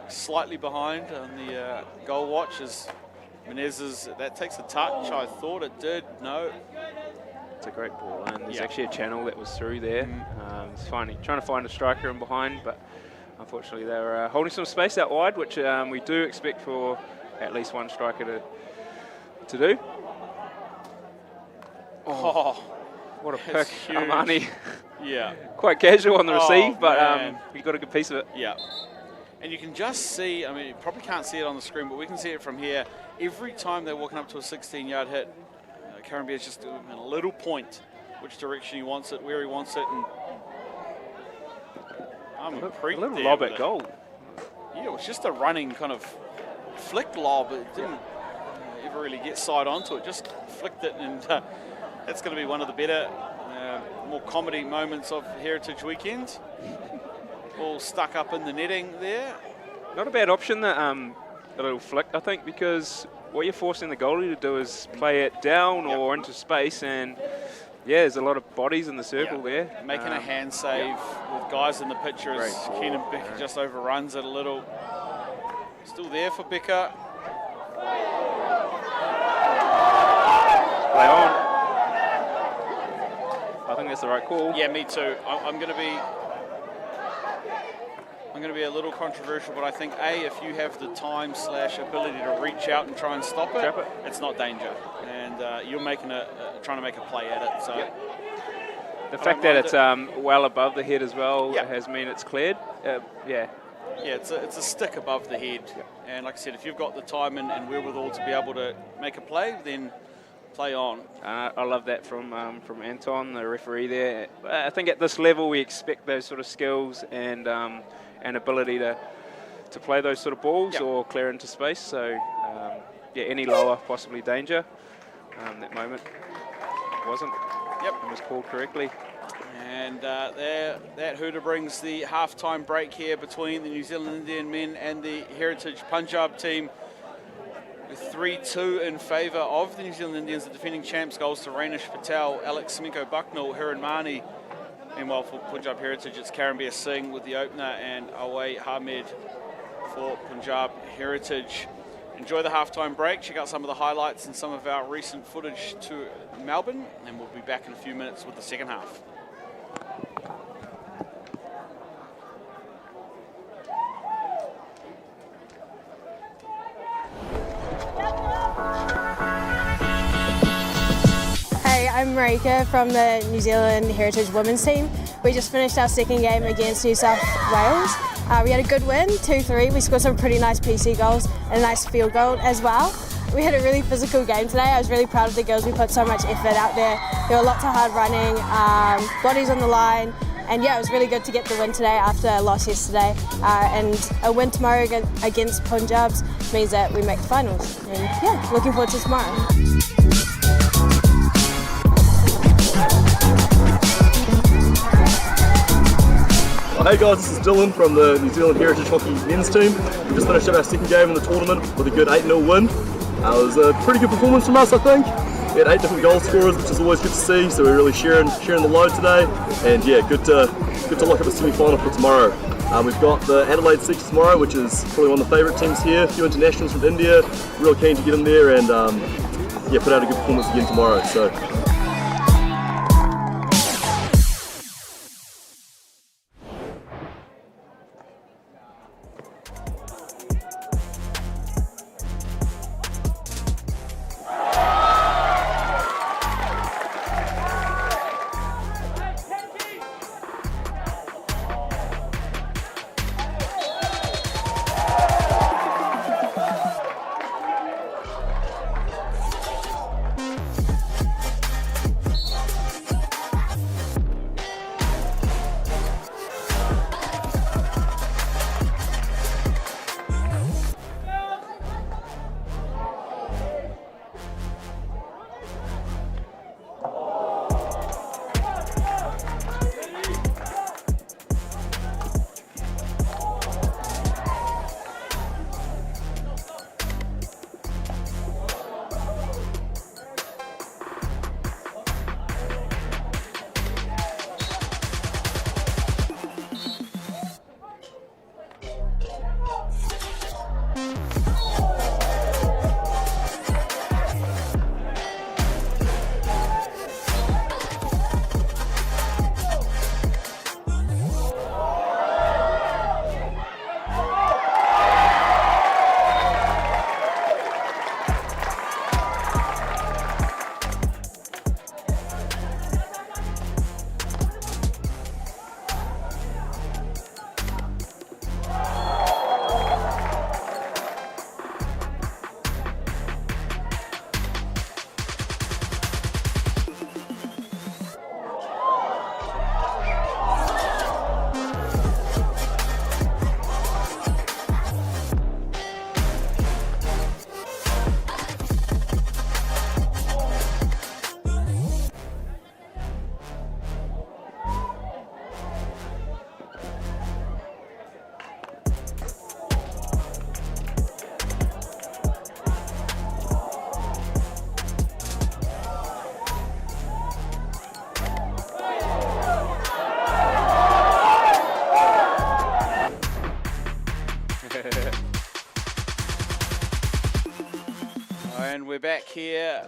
Slightly behind on the goal watch as Menezes. That takes a touch. I thought it did. No. It's a great ball, and there's actually a channel that was through there. It's trying to find a striker in behind, but unfortunately they were holding some space out wide, which we do expect for at least one striker to do. Oh, what a pick, Armani. Yeah. Quite casual on the receive, but man. he got a good piece of it. Yeah. And you can just see, I mean, you probably can't see it on the screen, but we can see it from here. Every time they're walking up to a 16-yard hit, Carambier's just doing a little point, which direction he wants it, where he wants it, and a little lob at goal. Yeah, it was just a running kind of flick lob. It didn't ever really get side onto it, just flicked it, and that's going to be one of the better, more comedy moments of Heritage Weekend. All stuck up in the netting there. Not a bad option, that a little flick, I think, because what you're forcing the goalie to do is play it down or into space, and yeah, there's a lot of bodies in the circle there. Making a hand save with guys in the picture as Keenan Becker just overruns it a little. Still there for Becker. Play on. I think that's the right call. Yeah, me too. I'm going to be a little controversial, but I think if you have the time / ability to reach out and try and stop it, it's not danger, and you're trying to make a play at it. So the fact that it's well above the head as well has meant it's cleared. Yeah, it's a stick above the head, and like I said, if you've got the time and wherewithal to be able to make a play, then play on. I love that from Anton, the referee there. I think at this level we expect those sort of skills and ability to play those sort of balls or clear into space. So any lower, possibly danger. That moment wasn't. It was called correctly. And that hooter brings the half-time break here between the New Zealand Indian men and the Heritage Punjab team, with 3-2 in favour of the New Zealand Indians. The defending champs, goals to Rainish Patel, Alex Simiko Bucknell, Hiran Mani. Meanwhile, for Punjab Heritage, it's Karambir Singh with the opener and Away Hamed for Punjab Heritage. Enjoy the halftime break. Check out some of the highlights and some of our recent footage to Melbourne, and we'll be back in a few minutes with the second half. I'm Marika from the New Zealand Heritage Women's team. We just finished our second game against New South Wales. We had a good win, 2-3. We scored some pretty nice PC goals and a nice field goal as well. We had a really physical game today. I was really proud of the girls. We put so much effort out there. There were lots of hard running, bodies on the line, and yeah, it was really good to get the win today after a loss yesterday. And a win tomorrow against Punjab's means that we make the finals. And yeah, looking forward to tomorrow. Hey guys, this is Dylan from the New Zealand Heritage Hockey men's team. We just finished up our second game in the tournament with a good 8-0 win. It was a pretty good performance from us, I think. We had 8 different goal scorers, which is always good to see, so we're really sharing the load today. And yeah, good to lock up a semi-final for tomorrow. We've got the Adelaide Six tomorrow, which is probably one of the favourite teams here. A few internationals from India, real keen to get in there and yeah, put out a good performance again tomorrow. So. And we're back here.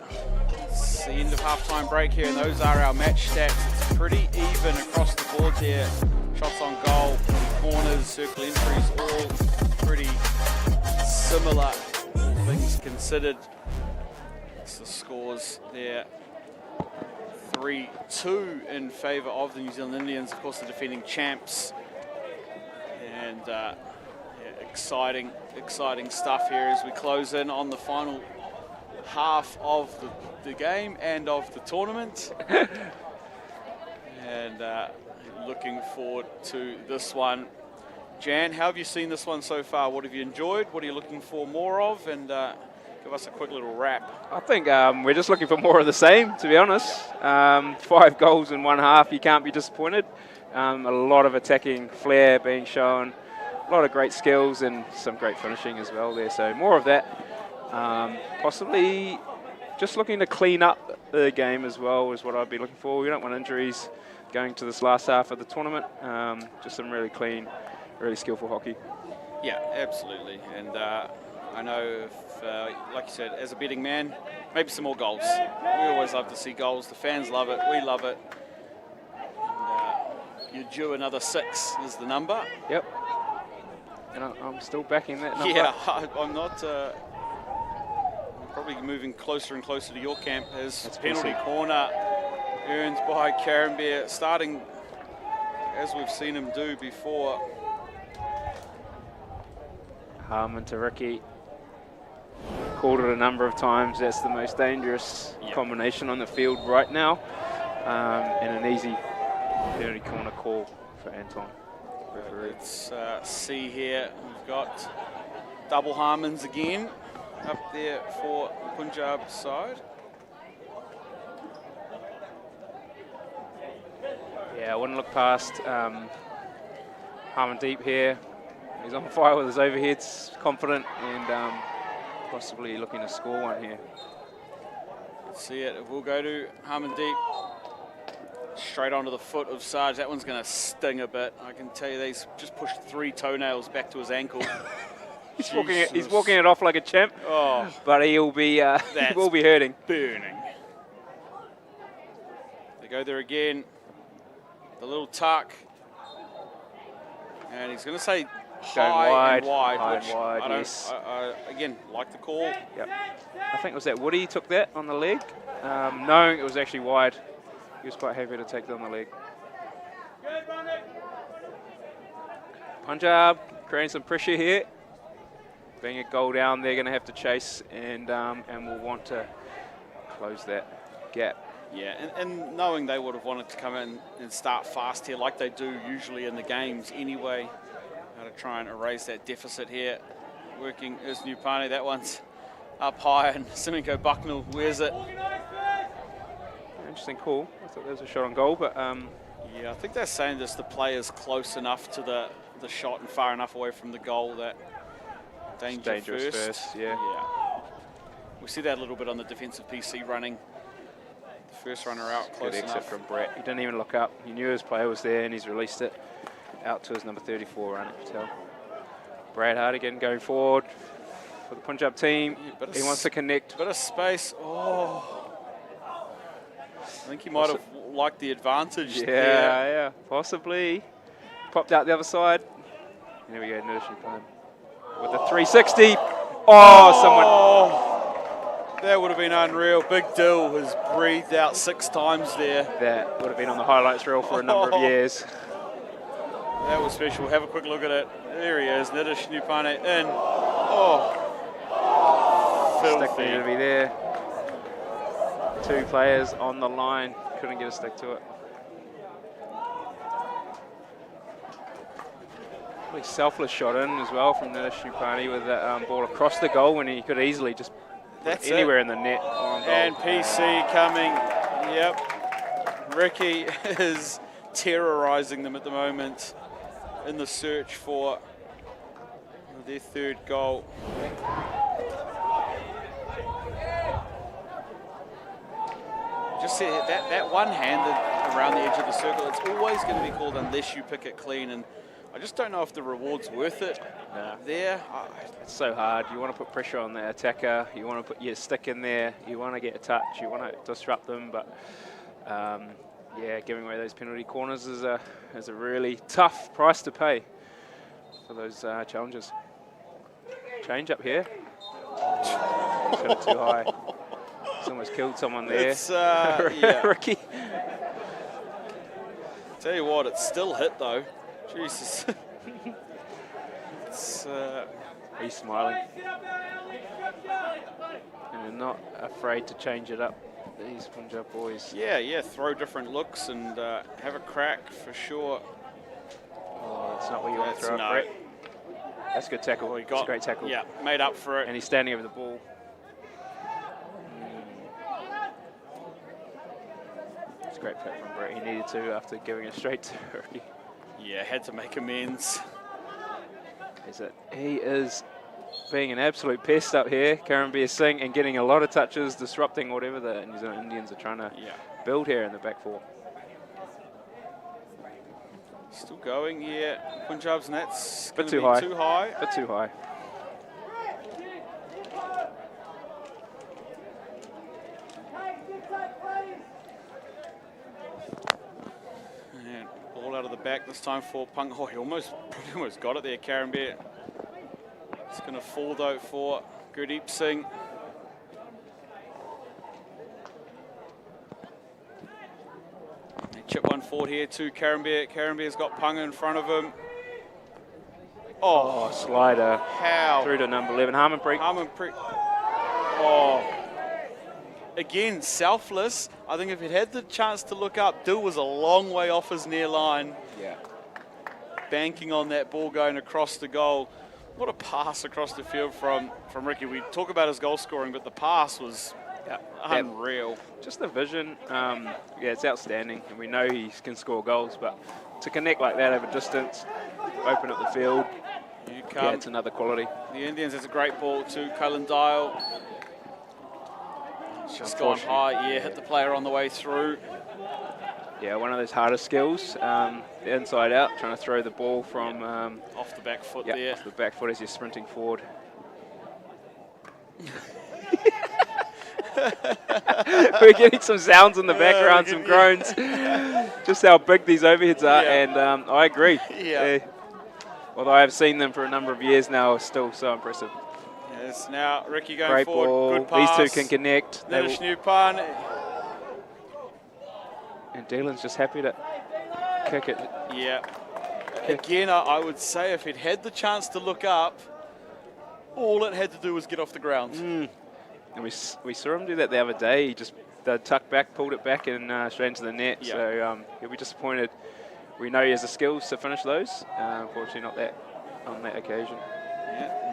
It's the end of halftime break here, and those are our match stats. It's pretty even across the board here. Shots on goal, corners, circle entries, all pretty similar, all things considered. It's the scores there. 3-2 in favour of the New Zealand Indians, of course the defending champs. And yeah, exciting stuff here as we close in on the final half of the game and of the tournament. And looking forward to this one. Jan, how have you seen this one so far? What have you enjoyed? What are you looking for more of? And give us a quick little wrap. I think we're just looking for more of the same, to be honest. 5 goals in one half, you can't be disappointed. A lot of attacking flair being shown, a lot of great skills and some great finishing as well there. So more of that. Possibly just looking to clean up the game as well is what I'd be looking for. We don't want injuries going to this last half of the tournament. Just some really clean, really skillful hockey. Yeah, absolutely. And I know, if, like you said, as a betting man, maybe some more goals. We always love to see goals. The fans love it. We love it. And you're due another 6 is the number. Yep. And I'm still backing that number. Yeah, I'm not. Probably moving closer and closer to your camp as That's penalty awesome. corner earned by Karen Bear, starting as we've seen him do before. Harmon to Ricky. Called it a number of times. That's the most dangerous combination on the field right now. And an easy penalty corner call for Anton. Referee. Let's see here. We've got double Harmons again up there for the Punjab side. Yeah, I wouldn't look past Harmon deep here. He's on fire with his overheads, confident, and possibly looking to score one here. Let's see it. We'll go to Harmon deep. Straight onto the foot of Sarge. That one's going to sting a bit. I can tell you he's just pushed 3 toenails back to his ankle. He's walking it off like a champ, but he'll be he will be hurting. Burning. They go there again. The little tuck. And he's going to say high and wide. High Which and wide, I don't, yes. again, like the call. Yep. I think it was that Woody took that on the leg, knowing it was actually wide. He was quite happy to take that on the leg. Punjab creating some pressure here. Being a goal down, they're going to have to chase and will want to close that gap. Yeah, and knowing they would have wanted to come in and start fast here like they do usually in the games anyway. How to try and erase that deficit here. Working is Nupane. That one's up high and Simiko Bucknell wears it. Interesting call. I thought there was a shot on goal, but yeah, I think they're saying this, the player's close enough to the shot and far enough away from the goal that dangerous first. Yeah. We see that a little bit on the defensive PC running. The first runner out close Good exit enough. from Brett. He didn't even look up. He knew his player was there and he's released it out to his number 34 run, you can tell. Brad Hart again going forward for the Punjab team. Yeah, he wants to connect. Bit of space. Oh. I think he might have liked the advantage there. Yeah, possibly. Popped out the other side. There we go, Nursery Plan. With the 360. Someone. That would have been unreal. Big Dill has breathed out 6 times there. That would have been on the highlights reel for a number of years. That was special. Have a quick look at it. There he is. Nidish Nupane in. Filthy. Stick needed to be there. 2 players on the line. Couldn't get a stick to it. Really selfless shot in as well from Nidish Nupane with that ball across the goal when he could easily just put anywhere in the net. And PC coming. Yep. Ricky is terrorising them at the moment in the search for their 3rd goal. Just see that one-handed around the edge of the circle, it's always going to be called unless you pick it clean. And I just don't know if the reward's worth it there. It's so hard. You want to put pressure on the attacker. You want to put your stick in there. You want to get a touch. You want to disrupt them. But yeah, giving away those penalty corners is a really tough price to pay for those challenges. Change up here. Got it too high. It's almost killed someone there. It's, yeah. Ricky. Tell you what, it's still hit though. Jesus. It's, He's smiling. And they're not afraid to change it up, these Punjab boys. Yeah, throw different looks and have a crack for sure. Oh, that's not what you want to throw up, Brett. That's a good tackle. Well, That's a great tackle. Yeah, made up for it. And he's standing over the ball. It's a great pick from Brett. He needed to after giving it straight to Ricky. Yeah, had to make amends. He is being an absolute pest up here, Karambir Singh, and getting a lot of touches, disrupting whatever the New Zealand Indians are trying to build here in the back four. Still going, yeah. Punjab's net's Bit too high. Too high. Bit too high. And ball out of the back this time for Punk. Oh, he probably almost got it there, Karambir. It's going to fall though for Gurdeep Singh. Chip one forward here to Karambir. Karambir's got Punga in front of him. Oh, slider. How? Through to number 11, Harmanpreet. Oh. Again, selfless. I think if he'd had the chance to look up, Dill was a long way off his near line. Yeah. Banking on that ball going across the goal. What a pass across the field from Ricky. We talk about his goal scoring, but the pass was unreal. Just the vision, yeah, it's outstanding. And we know he can score goals, but to connect like that over distance, open up the field, yeah, it's another quality. The Indians, it's a great ball to Cullen Dial. It's just gone high, hit the player on the way through. Yeah, one of those harder skills, the inside out, trying to throw the ball from... off the back foot there. Off the back foot as you're sprinting forward. We're getting some sounds in the background, some groans. Just how big these overheads are, and I agree. Although I've seen them for a number of years now, it's still so impressive. Yes, now Ricky going great forward, ball. good pass. These two can connect. Nish Nupan. And Dylan's just happy to kick it. Yeah. Again, I would say if it had the chance to look up, all it had to do was get off the ground. And we saw him do that the other day. He just tucked back, pulled it back, and straight into the net. So he'll be disappointed. We know he has the skills to finish those. Unfortunately, not that on that occasion. Yeah.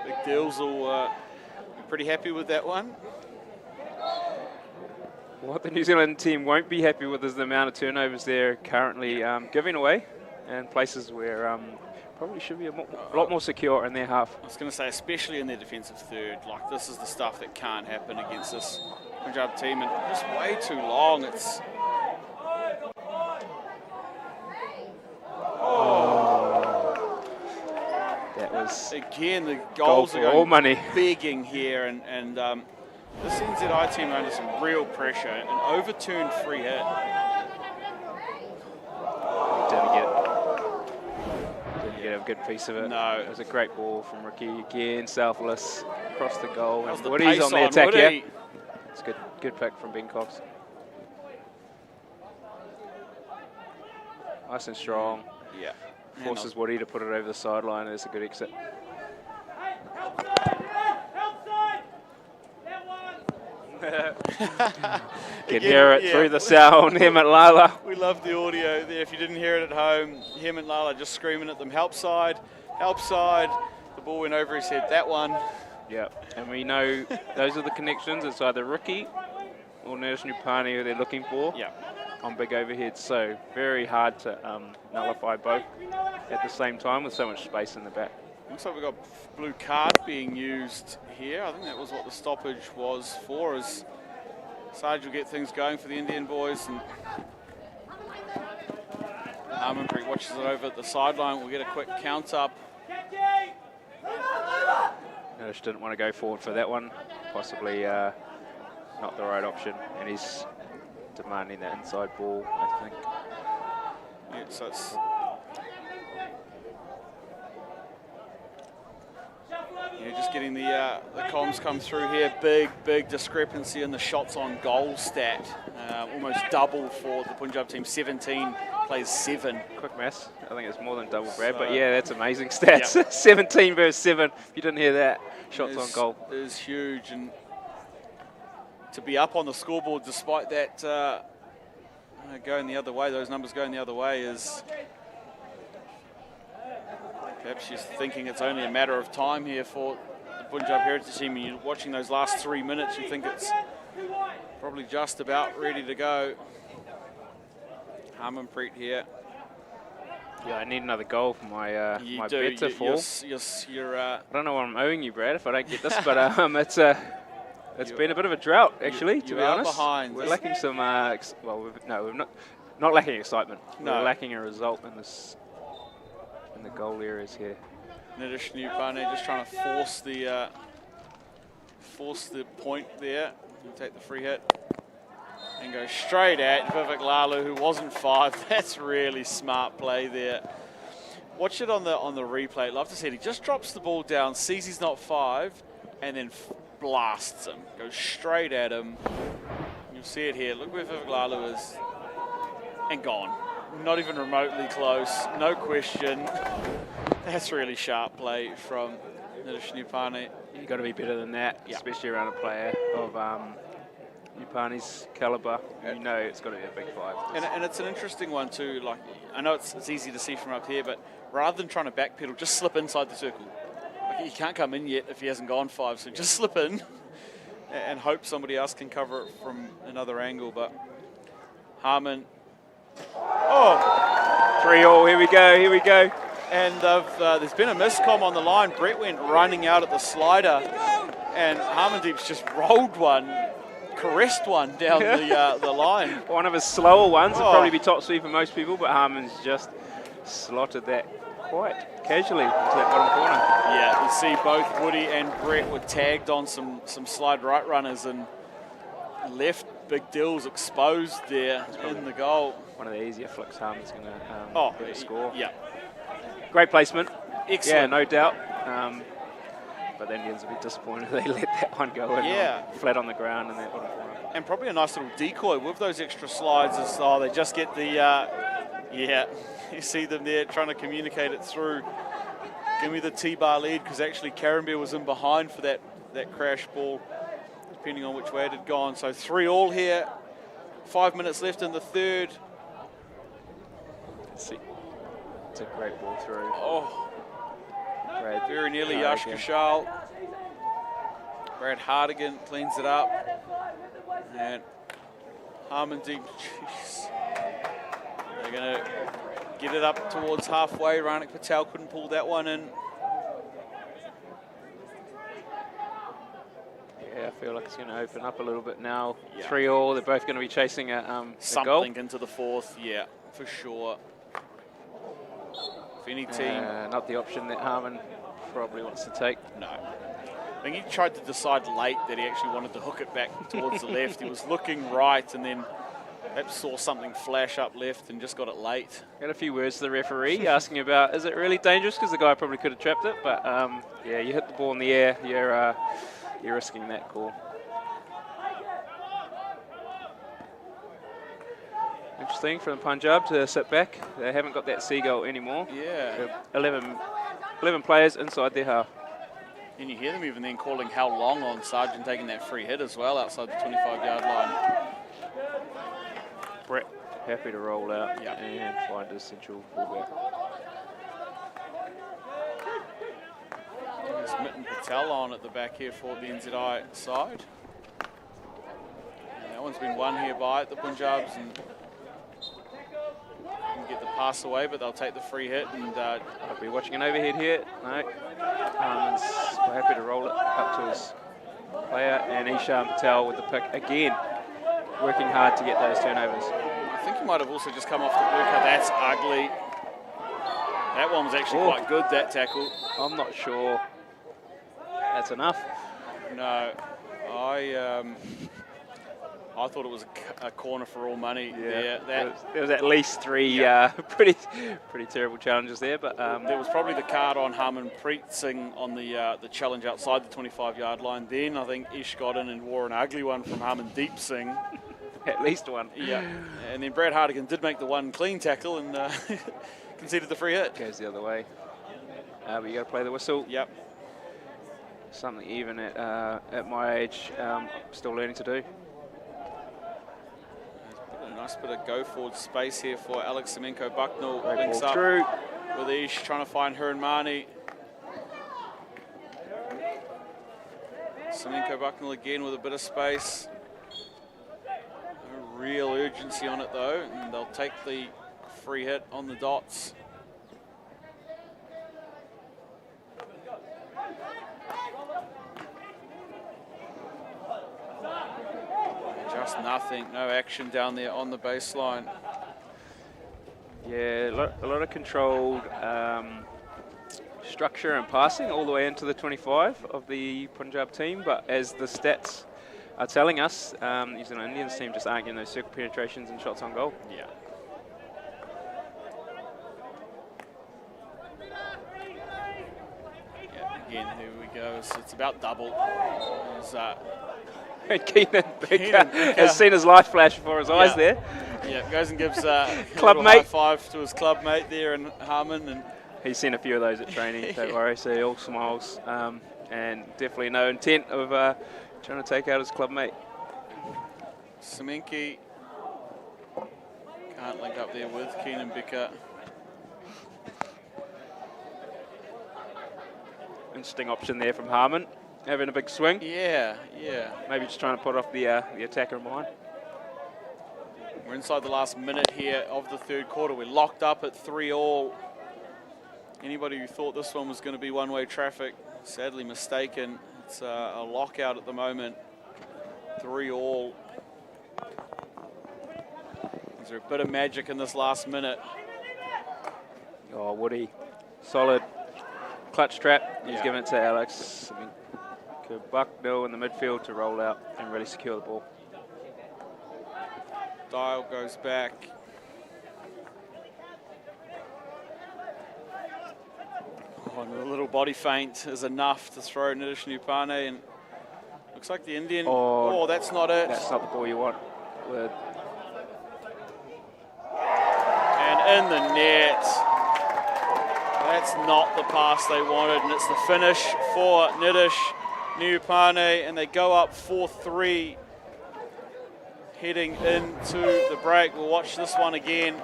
Big Deals will be pretty happy with that one. What the New Zealand team won't be happy with is the amount of turnovers they're currently giving away, and places where probably should be a lot more secure in their half. I was going to say, especially in their defensive third, like this is the stuff that can't happen against this Punjab team, and just way too long. It's that was again the goals are going all money. Begging here, and this NZI team are under some real pressure. An overturned free hit. Didn't get a good piece of it. No. It was a great ball from Ricky again, selfless, across the goal. That was the Woody's pace on the attack Woody. here. It's good pick from Ben Cox. Nice and strong. Yeah. Forces Woody to put it over the sideline. It's a good exit. Can hear it through the sound. Him at Lala. We love the audio there. If you didn't hear it at home, him and Lala just screaming at them, help side, help side. The ball went over his head, that one. Yeah, and we know those are the connections. It's either Ricky or Nish Nupani who they're looking for on big overheads. So very hard to nullify both at the same time with so much space in the back. Looks like we've got blue card being used here. I think that was what the stoppage was for, as Sarge will get things going for the Indian boys. And Harmonpreet watches it over at the sideline. We'll get a quick count up. Just didn't want to go forward for that one. Possibly not the right option, and he's demanding that inside ball, I think. Yeah, so it's just getting the comms come through here. Big discrepancy in the shots on goal stat. Almost double for the Punjab team. 17 plays 7. Quick maths. I think it's more than double, Brad. But yeah, that's amazing stats. Yep. 17 versus 7. If you didn't hear that, shots on goal is huge, and to be up on the scoreboard despite that going the other way, those numbers going the other way, is perhaps she's thinking it's only a matter of time here for the Punjab Heritage team. And you're watching those last 3 minutes, you think it's probably just about ready to go. Harmonpreet here. Yeah, I need another goal for my my bet to fall. I don't know what I'm owing you, Brad, if I don't get this, but it's been a bit of a drought, actually, to be honest. Behind. We're lacking some, we're not lacking excitement. No. We're lacking a result in the goal areas here. Nidishnupane just trying to force the point there. He'll take the free hit and go straight at Vivek Lalu, who wasn't 5. That's really smart play there. Watch it on the replay. Love to see it. He just drops the ball down, sees he's not 5, and then blasts him. Goes straight at him. You'll see it here. Look where Vivek Lalu is. And gone. Not even remotely close. No question. That's really sharp play from Nidishnupane. You've got to be better than that, especially around a player of Nupane's calibre. You know it's got to be a big 5. And it's an interesting one too. Like, I know it's easy to see from up here, but rather than trying to backpedal, just slip inside the circle. Like, he can't come in yet if he hasn't gone 5, so just slip in and hope somebody else can cover it from another angle. But Harmon, 3-3, here we go. And there's been a miscomm on the line. Brett went running out at the slider, and Harmondeep's just rolled one, caressed one down the line. One of his slower ones would probably be top speed for most people, but Harmon's just slotted that quite casually into that bottom corner. Yeah, you see both Woody and Brett were tagged on some slide right runners and left Big Dills exposed there in the goal. One of the easier flicks Harmon's going to get a score. Yeah. Great placement. Excellent. Yeah, no doubt. But the Indians will be disappointed they let that one go in flat on the ground in that bottom corner. And probably a nice little decoy with those extra slides as they just get the, you see them there trying to communicate it through. Give me the T-bar lead, because actually Karambir was in behind for that crash ball, depending on which way it had gone. So 3-3 here, 5 minutes left in the third. Let's see. It's a great ball through. Brad, very nearly Yash Kushal. Brad Hardigan cleans it up. And Harmondeep, jeez. They're going to get it up towards halfway. Ranik Patel couldn't pull that one in. Yeah, I feel like it's going to open up a little bit now. 3-3, they're both going to be chasing a goal. Something into the fourth, yeah, for sure. If any team... not the option that Harmon probably wants to take. No. I think he tried to decide late that he actually wanted to hook it back towards the left. He was looking right and then perhaps saw something flash up left and just got it late. Got a few words to the referee asking about, is it really dangerous? Because the guy probably could have trapped it. But yeah, you hit the ball in the air, you're risking that call. Interesting for the Punjab to sit back. They haven't got that seagull anymore. Yeah. 11 players inside their half. And you hear them even then calling how long on Sargent taking that free hit as well outside the 25-yard line. Brett happy to roll out and find a central fullback. There's Mitten Patel on at the back here for the NZI side. And that one's been won here by the Punjabs and get the pass away, but they'll take the free hit. And I'll be watching an overhead here. No. Harmon's happy to roll it up to his player, and Isham Patel with the pick again, working hard to get those turnovers. I think he might have also just come off the blue card. That's ugly. That one was actually quite good, that tackle. I'm not sure that's enough. No, I thought it was a corner for all money. Yeah, there. There was at least 3 pretty terrible challenges there, but there was probably the card on Harmanpreet Singh on the challenge outside the 25-yard line. Then I think Ish got in and wore an ugly one from Harmandeep Singh. at least one. Yeah, and then Brad Hardigan did make the one clean tackle and conceded the free hit. Goes the other way. But you got to play the whistle. Yep. Something even at my age, still learning to do. A nice bit of go forward space here for Alex Semenko Bucknell. Great Links ball up through. with Ish, trying to find Hiranmani. Semenko Bucknell again with a bit of space. No real urgency on it though, and they'll take the free hit on the dots. Just nothing, no action down there on the baseline. Yeah, a lot of controlled structure and passing all the way into the 25 of the Punjab team, but as the stats are telling us, New Zealand Indians team just aren't getting those circle penetrations and shots on goal. Yeah. Again, here we go. It's about double. And Keenan Bicker has seen his life flash before his eyes there. Yeah, goes and gives a Club little mate. high five to his club mate there in Harman. And he's seen a few of those at training, don't worry, so he all smiles. And definitely no intent of trying to take out his club mate. Semenki can't link up there with Keenan Bicker. Interesting option there from Harman, having a big swing. Yeah. Maybe just trying to put off the attacker in behind. We're inside the last minute here of the third quarter. We're locked up at 3-all. Anybody who thought this one was going to be one-way traffic, sadly mistaken. It's a lockout at the moment. 3-all. Is there a bit of magic in this last minute? Oh, Woody, solid clutch trap. He's Yeah. given it to Alex Bucknell in the midfield to roll out and really secure the ball. Dial goes back. Oh, and a little body feint is enough to throw Nidish Nupane, and looks like the Indian. Oh, that's not it. That's not the ball you want. And in the net. That's not the pass they wanted, and it's the finish for Nidish Nupane, and they go up 4-3 heading into the break. We'll watch this one again.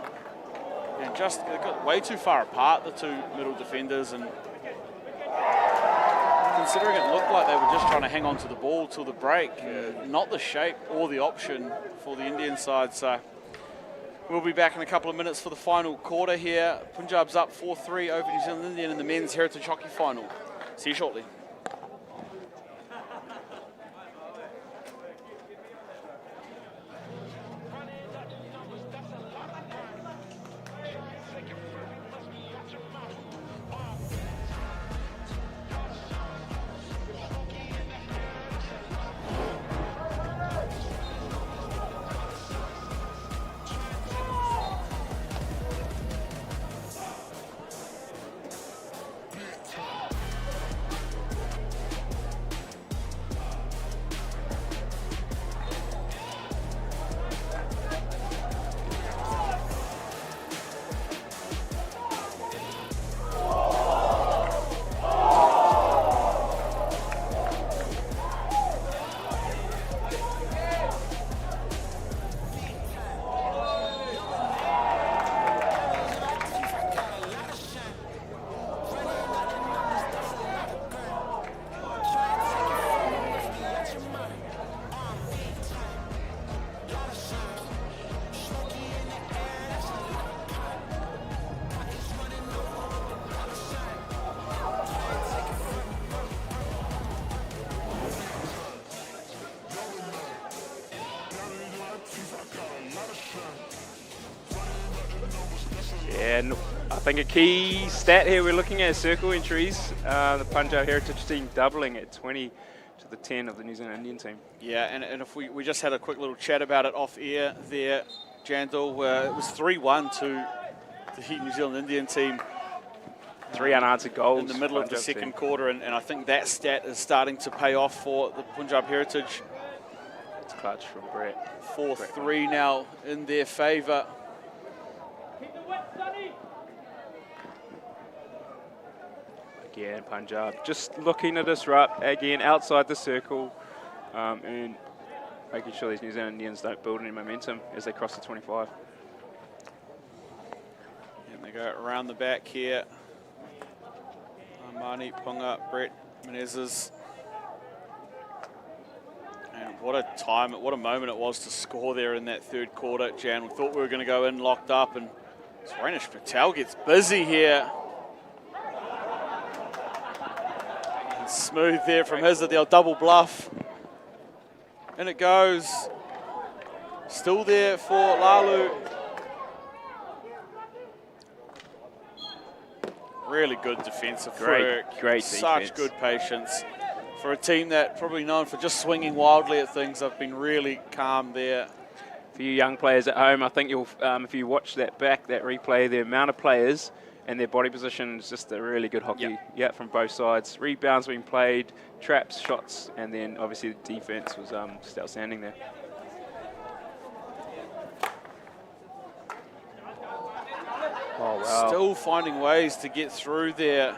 And just they got way too far apart, the two middle defenders, and considering it looked like they were just trying to hang on to the ball till the break, not the shape or the option for the Indian side. So we'll be back in a couple of minutes for the final quarter here. Punjab's up 4-3 over New Zealand Indian in the men's Heritage Hockey final. See you shortly. And I think a key stat here we're looking at circle entries. The Punjab Heritage team doubling at 20 to the 10 of the New Zealand Indian team. Yeah, and if we just had a quick little chat about it off air there, Jandal, where it was 3-1 to the New Zealand Indian team. 3 unanswered goals in the middle of the second quarter, and I think that stat is starting to pay off for the Punjab Heritage. It's clutch from Brett. 4-3 now in their favour. Again, Punjab just looking to disrupt again outside the circle and making sure these New Zealand Indians don't build any momentum as they cross the 25. And they go around the back here. Mani, Ponga, Brett, Menezes. And what a time, what a moment it was to score there in that third quarter, Jan. We thought we were going to go in locked up, and Swainish Patel gets busy here. And smooth there from his at the double bluff. And it goes. Still there for Lalu. Really good defensive work. Great Such defense. good patience. For a team that probably known for just swinging wildly at things, I've been really calm there. For you young players at home, I think you'll, if you watch that replay, the amount of players and their body position is just a really good hockey. Yeah, from both sides. Rebounds being played, traps, shots, and then obviously the defense was just outstanding there. Oh, wow. Still finding ways to get through there.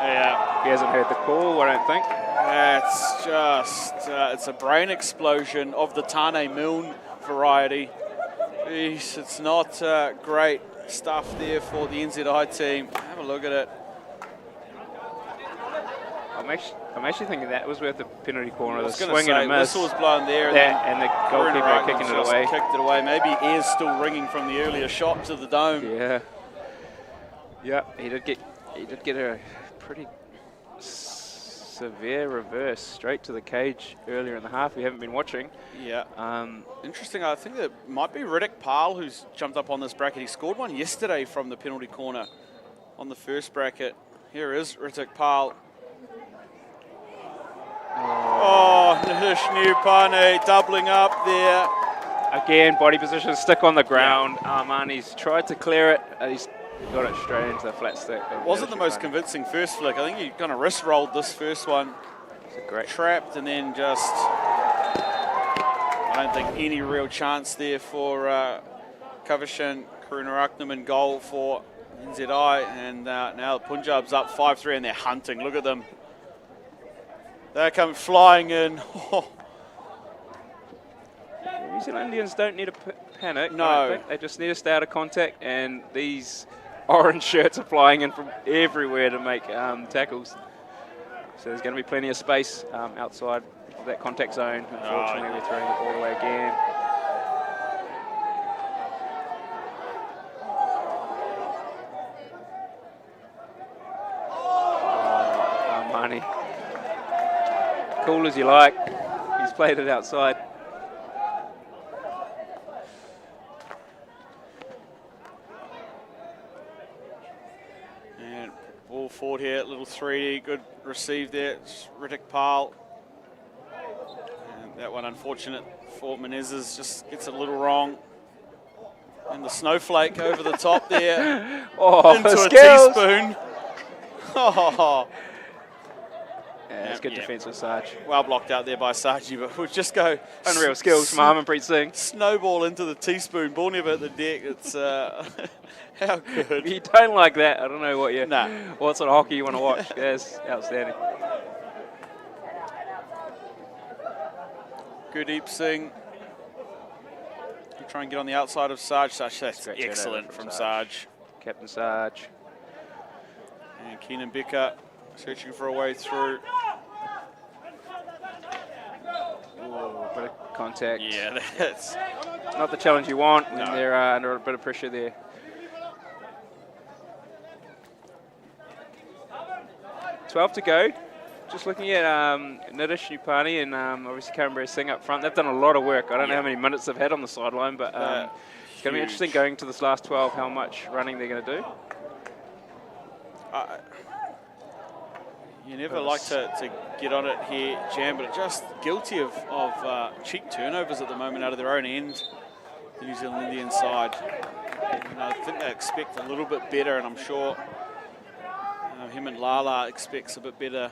Yeah. He hasn't heard the call, I don't think. That's just, it's a brain explosion of the Tane Milne variety. Jeez, it's not great stuff there for the NZHH team. Have a look at it. I'm actually thinking that was worth the penalty corner. The swing say, and a miss. Whistle was blown there. And the goalkeeper kicking it away. Kicked it away. Maybe air's still ringing from the earlier shot to the dome. Yeah. Yeah, he did get a pretty severe reverse straight to the cage earlier in the half. We haven't been watching. Yeah. Interesting. I think that might be Riddick Pal who's jumped up on this bracket. He scored one yesterday from the penalty corner on the first bracket. Here is Riddick Pal. Oh, Nish Nupane doubling up there. Again, body position, stick on the ground. Armani's tried to clear it. He's got it straight into the flat stick. Wasn't the most convincing first flick. I think he kind of wrist rolled this first one. It's a great trapped, and then just, I don't think any real chance there for Kavishan Karunaratnam in goal for NZI. And now the Punjab's up 5-3 and they're hunting. Look at them. They come flying in. New Zealand Indians don't need to panic. No. They just need to stay out of contact, and these orange shirts are flying in from everywhere to make tackles. So there's going to be plenty of space outside of that contact zone. Unfortunately, we're throwing the ball away again. Armani. Cool as you like. He's played it outside. And ball forward here, little 3D, good receive there. It's Riddick Pal. And that one unfortunate for Menezes, just gets it a little wrong. And the snowflake over the top there. Into a teaspoon. Oh. Yeah, it's good defence with Sarge. Well blocked out there by Sargi, but we'll just go. Unreal skills from Harmanpreet Singh. Snowball into the teaspoon, ball never at the deck. It's how good. You don't like that. I don't know what Nah. what sort of hockey you want to watch. That's outstanding. Gurdeep Singh. He'll try and get on the outside of Sarge. That's excellent from Sarge. Captain Sarge. And Keenan Becker searching for a way through. Ooh, bit of contact. Yeah, that's not the challenge you want when they're under a bit of pressure there. $12 to go. Just looking at Nidish Nupani and obviously Karanbir Singh up front. They've done a lot of work. I don't know how many minutes they've had on the sideline, but It's going to be interesting going to this last 12 how much running they're going to do. You never like to get on it here, Jan, but just guilty of cheap turnovers at the moment out of their own end, the New Zealand Indian side. And I think they expect a little bit better, and I'm sure him and Lala expects a bit better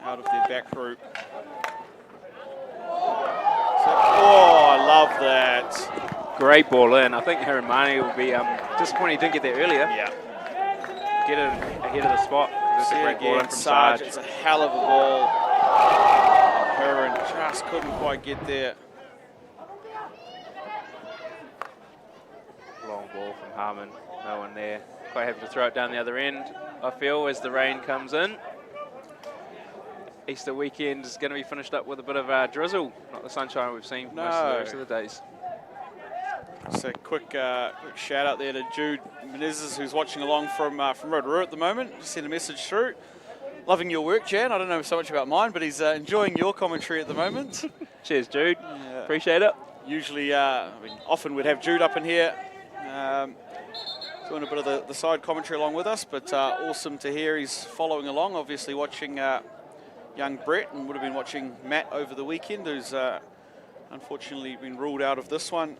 out of their back group. Oh, I love that. Great ball in. I think Harimani will be disappointed he didn't get there earlier. Yeah. Get it ahead of the spot. It's a great ball in from Sarge. Sarge. It's a hell of a ball. Heron just couldn't quite get there. Long ball from Harmon. No one there. Quite happy to throw it down the other end, I feel, as the rain comes in. Easter weekend is going to be finished up with a bit of drizzle. Not the sunshine we've seen for most of the rest of the days. So quick shout out there to Jude Menezes, who's watching along from Rotorua at the moment. Just sent a message through. Loving your work, Jan. I don't know so much about mine, but he's enjoying your commentary at the moment. Cheers, Jude. Appreciate it. Usually, often we'd have Jude up in here doing a bit of the side commentary along with us, but awesome to hear he's following along, obviously watching young Brett, and would have been watching Matt over the weekend, who's unfortunately been ruled out of this one.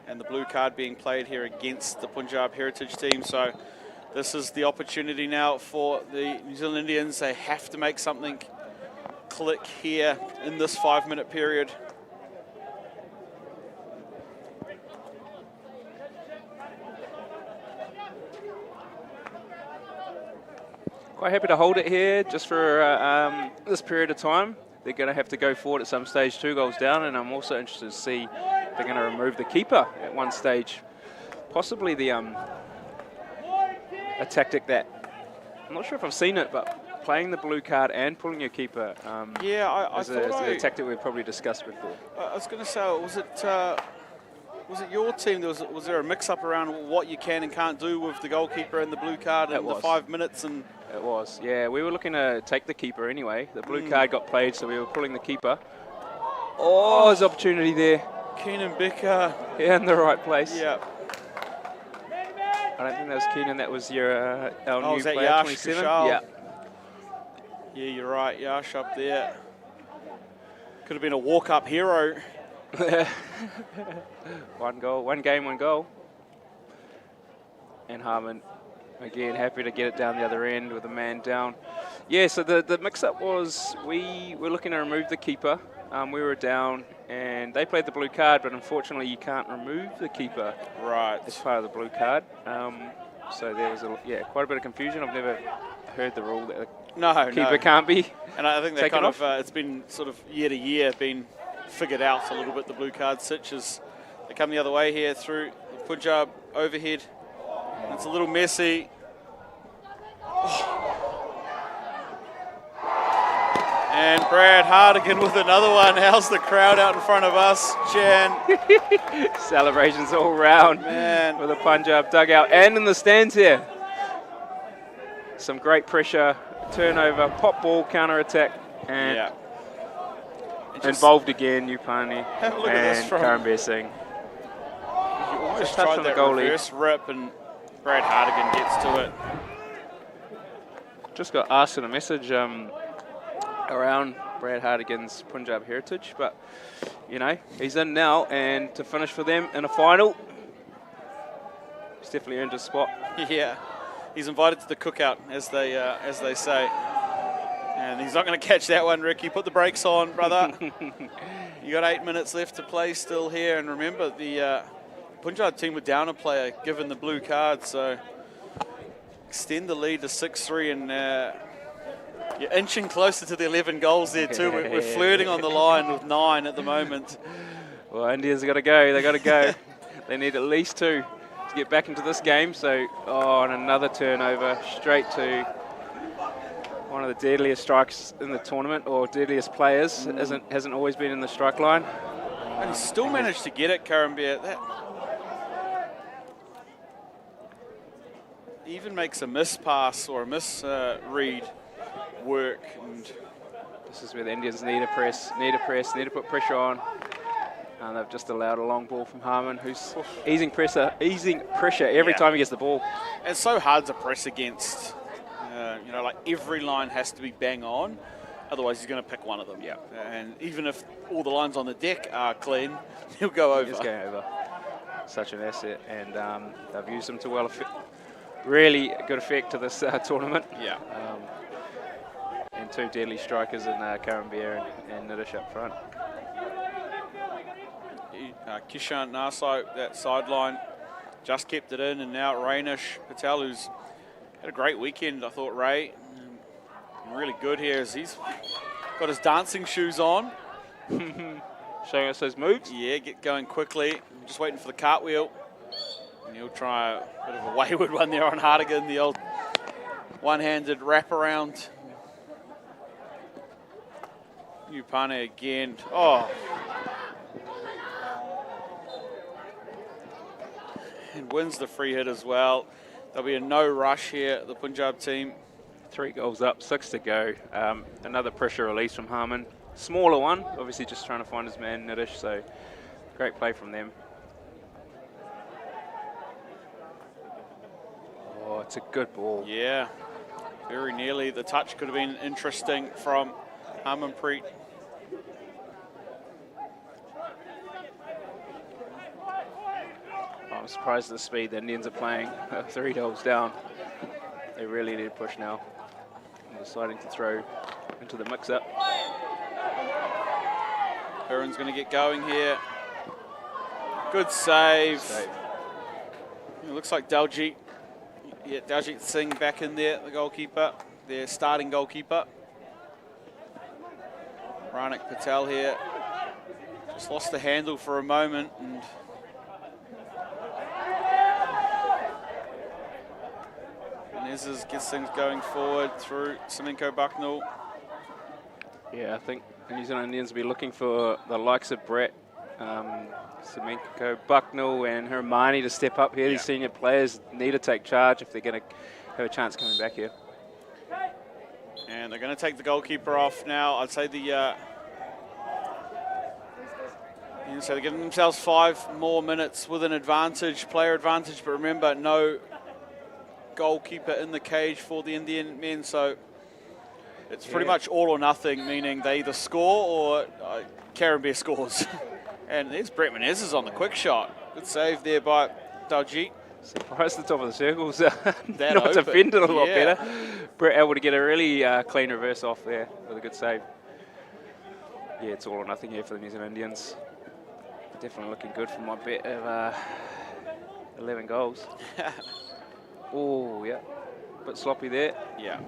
And the blue card being played here against the Punjab Heritage team. So this is the opportunity now for the New Zealand Indians. They have to make something click here in this 5-minute period. Quite happy to hold it here just for this period of time. They're going to have to go forward at some stage, 2 goals down, and I'm also interested to see if they're going to remove the keeper at one stage. Possibly the a tactic that, I'm not sure if I've seen it, but playing the blue card and pulling your keeper is a tactic we've probably discussed before. I was going to say, was it your team? Was there a mix-up around what you can and can't do with the goalkeeper and the blue card in the 5 minutes? And it was, yeah. We were looking to take the keeper anyway. The blue card got played, so we were pulling the keeper. Oh, there's opportunity there. Keenan Becker. Yeah, in the right place. Yeah. I don't think that was Keenan. That was our new player, Yash 27. Kushal? Yeah. Yeah, you're right. Yash up there. Could have been a walk-up hero. One goal, one game, one goal. And Harmon, again, happy to get it down the other end with a man down. Yeah, so the mix-up was we were looking to remove the keeper. We were down, and they played the blue card, but unfortunately you can't remove the keeper as part of the blue card. So there was quite a bit of confusion. I've never heard the rule that the keeper can't be. And I think that kind of it's been sort of year to year been figured out a little bit, the blue card sitch as they come the other way here through the Punjab overhead. It's a little messy. And Brad Hardigan with another one. How's the crowd out in front of us, Jan? Celebrations all round, man, with the Punjab dugout and in the stands here. Some great pressure, turnover, pop ball, counter-attack, and involved again, Upani and Karambir Singh. You almost tried that reverse rip, and Brad Hardigan gets to it. Just got asked in a message around Brad Hardigan's Punjab heritage, but you know, he's in now, and to finish for them in a final, he's definitely earned a spot. Yeah, he's invited to the cookout, as they say. And he's not going to catch that one, Ricky. Put the brakes on, brother. You got 8 minutes left to play still here. And remember, the Punjab team were down a player given the blue card. So extend the lead to 6-3. And you're inching closer to the 11 goals there too. We're flirting on the line with 9 at the moment. Well, India's got to go. They got to go. They need at least 2 to get back into this game. So, and another turnover straight to one of the deadliest strikes in the tournament, or deadliest players. Hasn't always been in the strike line. And he still managed to get it, Karambir. That even makes a miss pass or a miss read work. And This is where the Indians need to press, need to put pressure on. And they've just allowed a long ball from Harmon, who's easing pressure every time he gets the ball. It's so hard to press against. You know, like every line has to be bang on, otherwise he's going to pick one of them. Yeah. And even if all the lines on the deck are clean, he'll go over. He's going over. Such an asset, and they've used him to really good effect to this tournament. Yeah. And two deadly strikers in Karen Beer and Nidish up front. Kishan Narsai, that sideline, just kept it in, and now Rainish Patel, who's had a great weekend, I thought, Ray. Really good here as he's got his dancing shoes on. Showing us his moves. Yeah, get going quickly. I'm just waiting for the cartwheel. And he'll try a bit of a wayward one there on Hardigan, the old one-handed wraparound. Upane again. Oh. And wins the free hit as well. There'll be a no rush here, the Punjab team. 3 goals up, 6 to go. Another pressure release from Harmon. Smaller one, obviously just trying to find his man, Nidish, so great play from them. Oh, it's a good ball. Yeah, very nearly. The touch could have been interesting from Harmanpreet. I'm surprised at the speed the Indians are playing. 3 goals down. They really need to push now. I'm deciding to throw into the mix-up. Curran's going to get going here. Good save. It looks like Daljit. Yeah, Daljit Singh back in there, the goalkeeper, their starting goalkeeper. Ranik Patel here. Just lost the handle for a moment, and Menezes gets things going forward through Semenko Bucknell. Yeah, I think the New Zealand Indians will be looking for the likes of Brett, Semenko Bucknell and Hermione to step up here. Yeah. These senior players need to take charge if they're going to have a chance coming back here. And they're going to take the goalkeeper off now. I'd say so they're giving themselves 5 more minutes with an advantage, player advantage, but remember, no goalkeeper in the cage for the Indian men, so it's pretty much all or nothing, meaning they either score or Karambir scores. And there's Brett Menezes on the quick shot. Good save there by Daljit. Surprised the top of the circles That not open. defended a lot Yeah. better. Brett able to get a really clean reverse off there with a good save. Yeah, it's all or nothing here for the New Zealand Indians. Definitely looking good for my bet of 11 goals. Oh, yeah. Bit sloppy there. Yeah.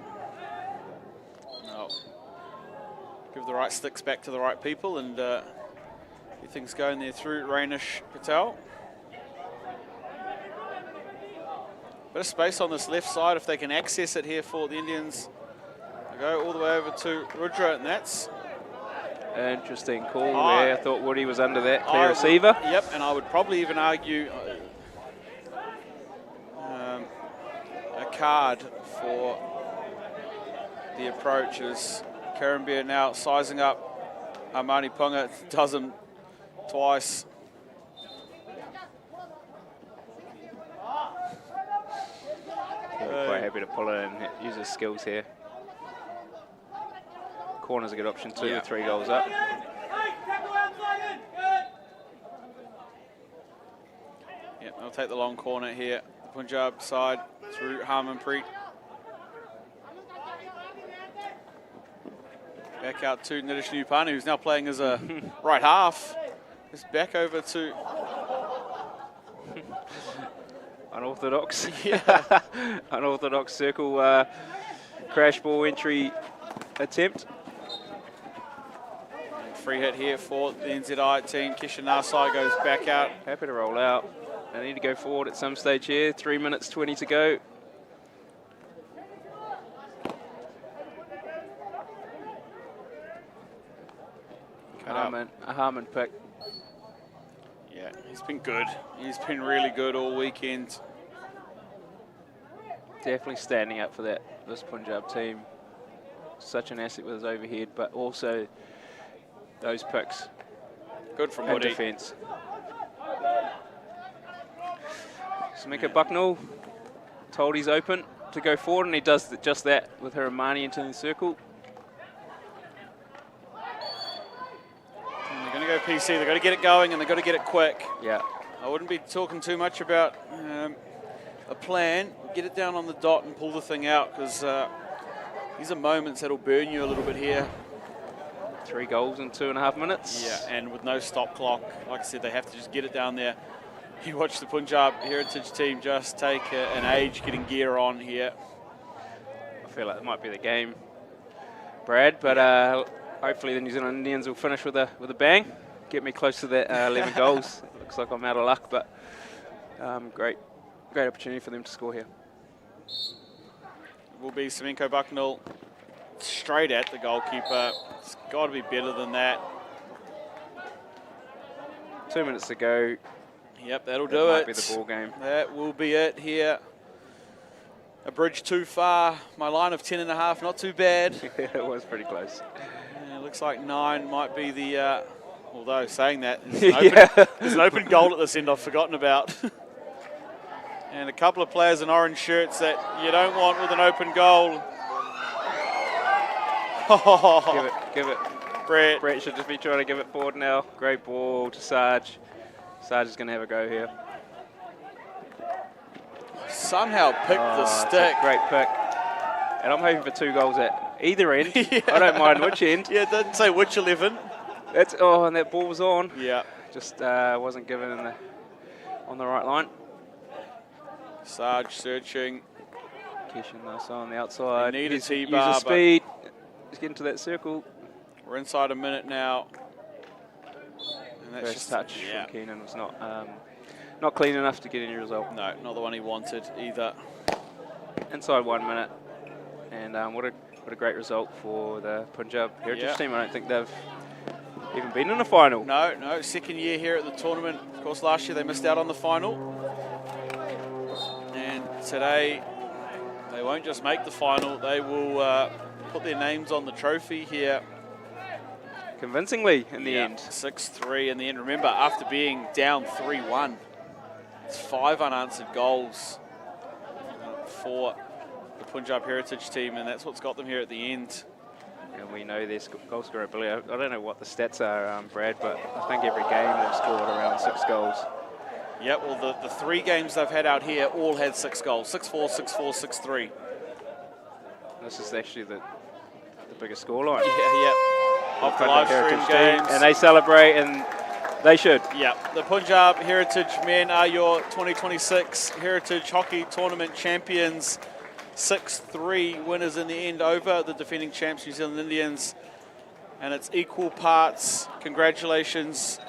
No. Give the right sticks back to the right people, and get things going there through Rainish Patel. Bit of space on this left side if they can access it here for the Indians. They go all the way over to Rudra, and that's Interesting call there. I thought Woody was under that clear receiver. Yep, and I would probably even argue a card for the approach as Karambir now sizing up Armani Punga. Does him twice. Quite happy to pull it and use his skills here. Corner's a good option too, with 3 goals up. Yeah, they'll take the long corner here. The Punjab side through Harmanpreet. Back out to Nidish Nupani, who's now playing as a right half. Just back over to Unorthodox. Yeah. Unorthodox circle crash ball entry attempt. Free hit here for the NZI team. Kishan Narsai goes back out. Happy to roll out. They need to go forward at some stage here. 3 minutes 20 to go. A Harmon pick. Yeah, he's been good. He's been really good all weekend. Definitely standing up for that, this Punjab team. such an asset with his overhead, but also those picks. Good from in Woody. defence. Samika Bucknell told he's open to go forward, and he does just that with Hiramani into the circle. And they're going to go PC. They've got to get it going, and they've got to get it quick. Yeah. I wouldn't be talking too much about a plan. Get it down on the dot and pull the thing out, because these are moments that'll burn you a little bit here. 3 goals in 2.5 minutes. Yeah, and with no stop clock, like I said, they have to just get it down there. You watch the Punjab Heritage team just take an age getting gear on here. I feel like it might be the game, Brad, but hopefully the New Zealand Indians will finish with a bang, get me close to that 11 goals. It looks like I'm out of luck, but great opportunity for them to score here. It will be Semenko Bucknell straight at the goalkeeper. It's got to be better than that. 2 minutes to go. Yep, that'll That do might it. be the ball game. That will be it here. A bridge too far. My line of 10.5, not too bad. It was pretty close. Yeah, it looks like 9 might be the, although saying that, there's an open goal at this end I've forgotten about. And a couple of players in orange shirts that you don't want with an open goal. Give it. Brett should just be trying to give it forward now. Great ball to Sarge. Sarge is going to have a go here. Somehow picked the It's a stick. great pick. And I'm hoping for 2 goals at either end. Yeah. I don't mind which end. Yeah, it doesn't say which 11. And that ball was on. Yeah. Just wasn't given on the right line. Sarge searching. Keshan nice on the outside. They need a Use T-bar, his speed. Just get into that circle. We're inside a minute now. And that's First just, touch yeah. from Keenan was not clean enough to get any result. No, not the one he wanted either. Inside 1 minute, and what a great result for the Punjab Heritage team. I don't think they've even been in a final. No, second year here at the tournament. Of course, last year they missed out on the final. And today, they won't just make the final, they will put their names on the trophy here. Convincingly in the end. 6-3 in the end. Remember, after being down 3-1, it's 5 unanswered goals for the Punjab Heritage team, and that's what's got them here at the end. And we know their goal scorer ability. I don't know what the stats are, Brad, but I think every game they've scored around 6 goals. Yeah, well, the 3 games they've had out here all had 6 goals. 6-4, 6-4, 6-3. This is actually the biggest scoreline. Yeah. Of the live stream games. And they celebrate, and they should. Yeah, the Punjab Heritage men are your 2026 Heritage Hockey Tournament champions. 6-3 winners in the end over the defending champs New Zealand Indians. And it's equal parts congratulations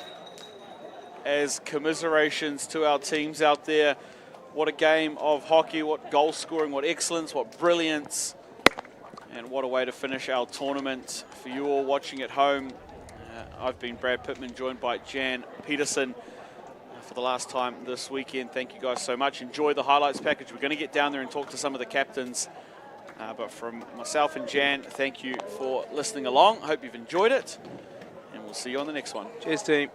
as commiserations to our teams out there. What a game of hockey, what goal scoring, what excellence, what brilliance. And what a way to finish our tournament. For you all watching at home, I've been Brad Pittman, joined by Jan Peterson for the last time this weekend. Thank you guys so much. Enjoy the highlights package. We're going to get down there and talk to some of the captains. But from myself and Jan, thank you for listening along. Hope you've enjoyed it. And we'll see you on the next one. Cheers, team.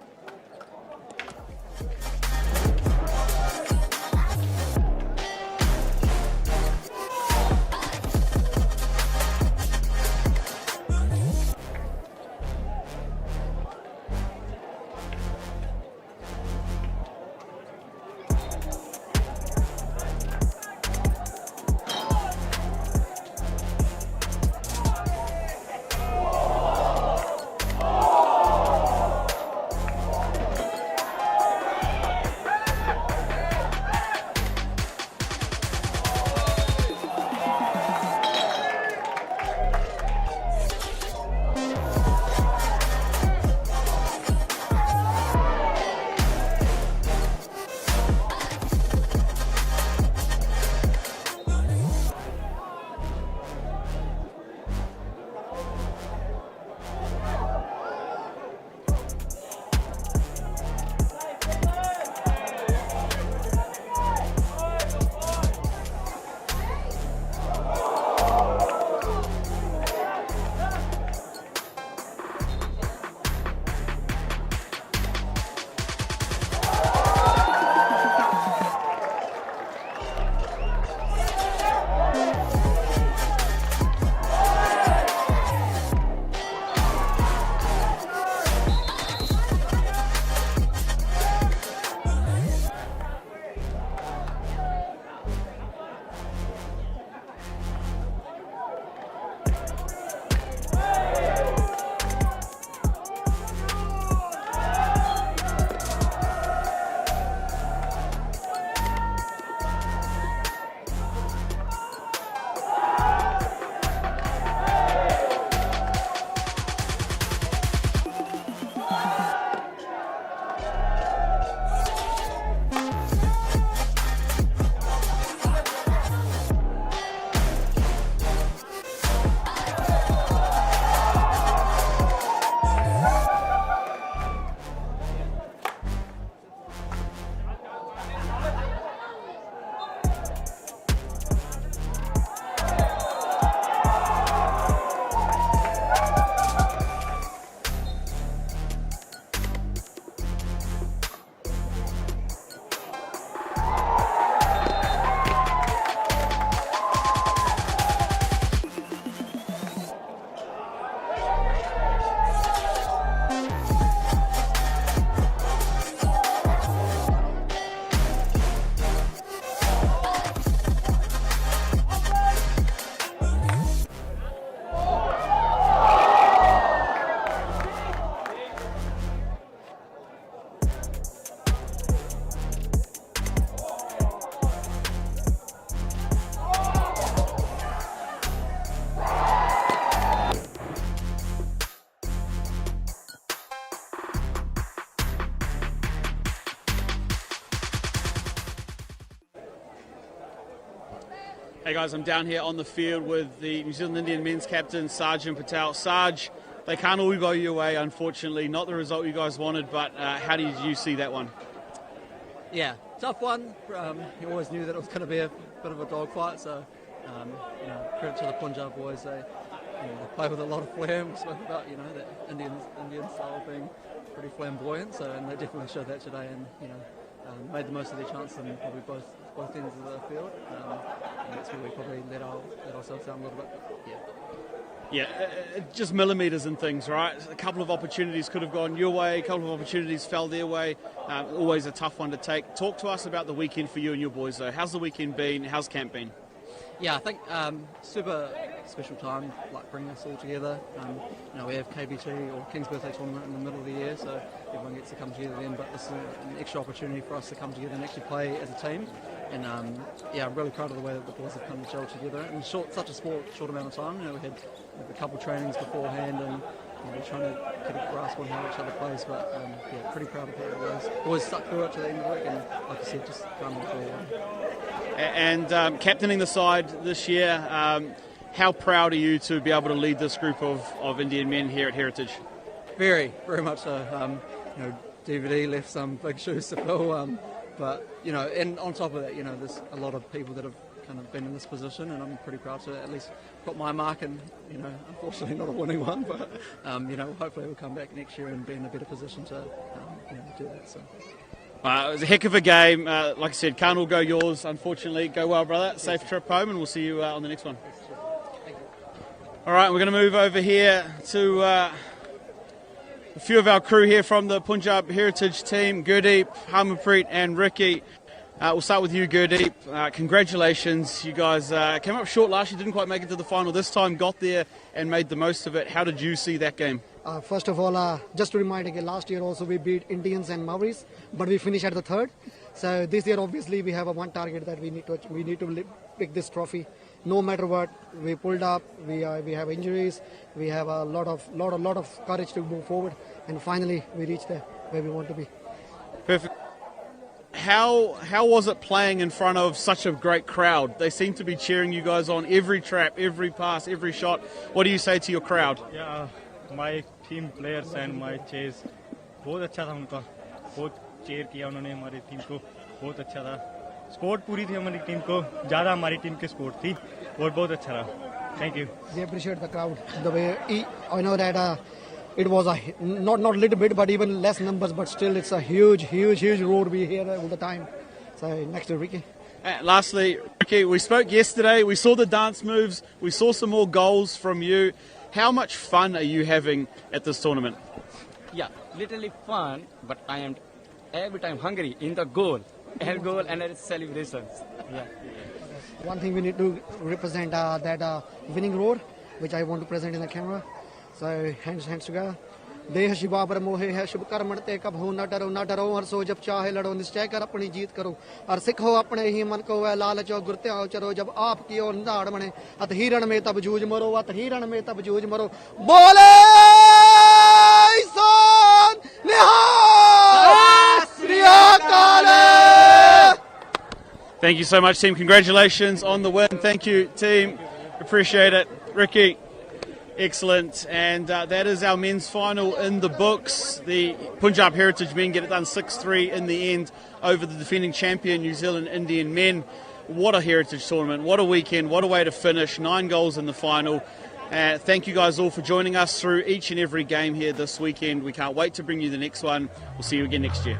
guys, I'm down here on the field with the New Zealand Indian men's captain, Sergeant Patel. Sarge, they can't all go your way, unfortunately. Not the result you guys wanted, but how did you see that one? Yeah, tough one. You always knew that it was going to be a bit of a dogfight, so credit to the Punjab boys. They play with a lot of flair. We spoke about that Indian style being pretty flamboyant, and they definitely showed that today, and made the most of their chance in probably both ends of the field. And that's where we probably let ourselves down a little bit. Yeah, just millimetres and things, right? A couple of opportunities could have gone your way, a couple of opportunities fell their way. Always a tough one to take. Talk to us about the weekend for you and your boys, though. How's the weekend been? How's camp been? Yeah, I think super special time, like bringing us all together. We have KBT or King's Birthday tournament in the middle of the year, so everyone gets to come together then. But this is an extra opportunity for us to come together and actually play as a team. And I'm really proud of the way that the boys have come to gel together in such a short amount of time. We had a couple of trainings beforehand, and trying to get a grasp on how each other plays. But pretty proud of how the boys stuck through it to the end of the week, and like I said, just coming forward. And captaining the side this year, how proud are you to be able to lead this group of Indian men here at Heritage? Very, very much so. DVD left some big shoes to fill, but and on top of that, there's a lot of people that have kind of been in this position, and I'm pretty proud to at least put my mark in. Unfortunately not a winning one, but hopefully we'll come back next year and be in a better position to do that. So. It was a heck of a game. Like I said, can't all go yours, unfortunately. Go well, brother. Safe trip home, and we'll see you on the next one. All right, we're going to move over here to a few of our crew here from the Punjab Heritage team, Gurdeep, Harmanpreet and Ricky. We'll start with you, Gurdeep. Congratulations. You guys came up short last year, didn't quite make it to the final. This time got there and made the most of it. How did you see that game? First of all, just to remind again, last year also we beat Indians and Maoris, but we finished at the third. So this year obviously we have one target that we need to pick this trophy. No matter what, we pulled up. We have injuries. We have a lot of courage to move forward, and finally we reached there where we want to be. Perfect. How was it playing in front of such a great crowd? They seem to be cheering you guys on every trap, every pass, every shot. What do you say to your crowd? Yeah, my team players and my chase बहुत अच्छा था उनका बहुत chair किया उन्होंने हमारी team को बहुत अच्छा था स्कोर पूरी थी हमारी टीम को ज़्यादा हमारी टीम की स्कोर थी और बहुत अच्छा रहा Thank you. We appreciate the crowd the way I know that it was a not little bit but even less numbers, but still it's a huge road we hear all the time. So next to Ricky. Lastly, Ricky, we spoke yesterday, we saw the dance moves, we saw some more goals from you. How much fun are you having at this tournament? Yeah, literally fun, but I am every time hungry in the goal and its celebrations. Yeah. One thing we need to represent that winning road, which I want to present in the camera. So hands together. देह शिवा पर मोहे है शुभ कर्म ते कब हो न डरो हर सो जब चाहे लड़ो निश्चय कर अपनी जीत करो और सिखो अपने ही मन को वह लालच और गुरते आओ चलो जब आप की ओर निधाड़ बने अतहीरण में तब जूझ मरो अतहीरण में तब जूझ मरो बोले सोन निहाल श्री अकाल. Thank you so much, team. Congratulations on the win. Thank you, team. Appreciate it. Ricky. Excellent, and that is our men's final in the books. The Punjab Heritage men get it done 6-3 in the end over the defending champion New Zealand Indian men. What a heritage tournament, what a weekend, what a way to finish, 9 goals in the final. Thank you guys all for joining us through each and every game here this weekend. We can't wait to bring you the next one. We'll see you again next year.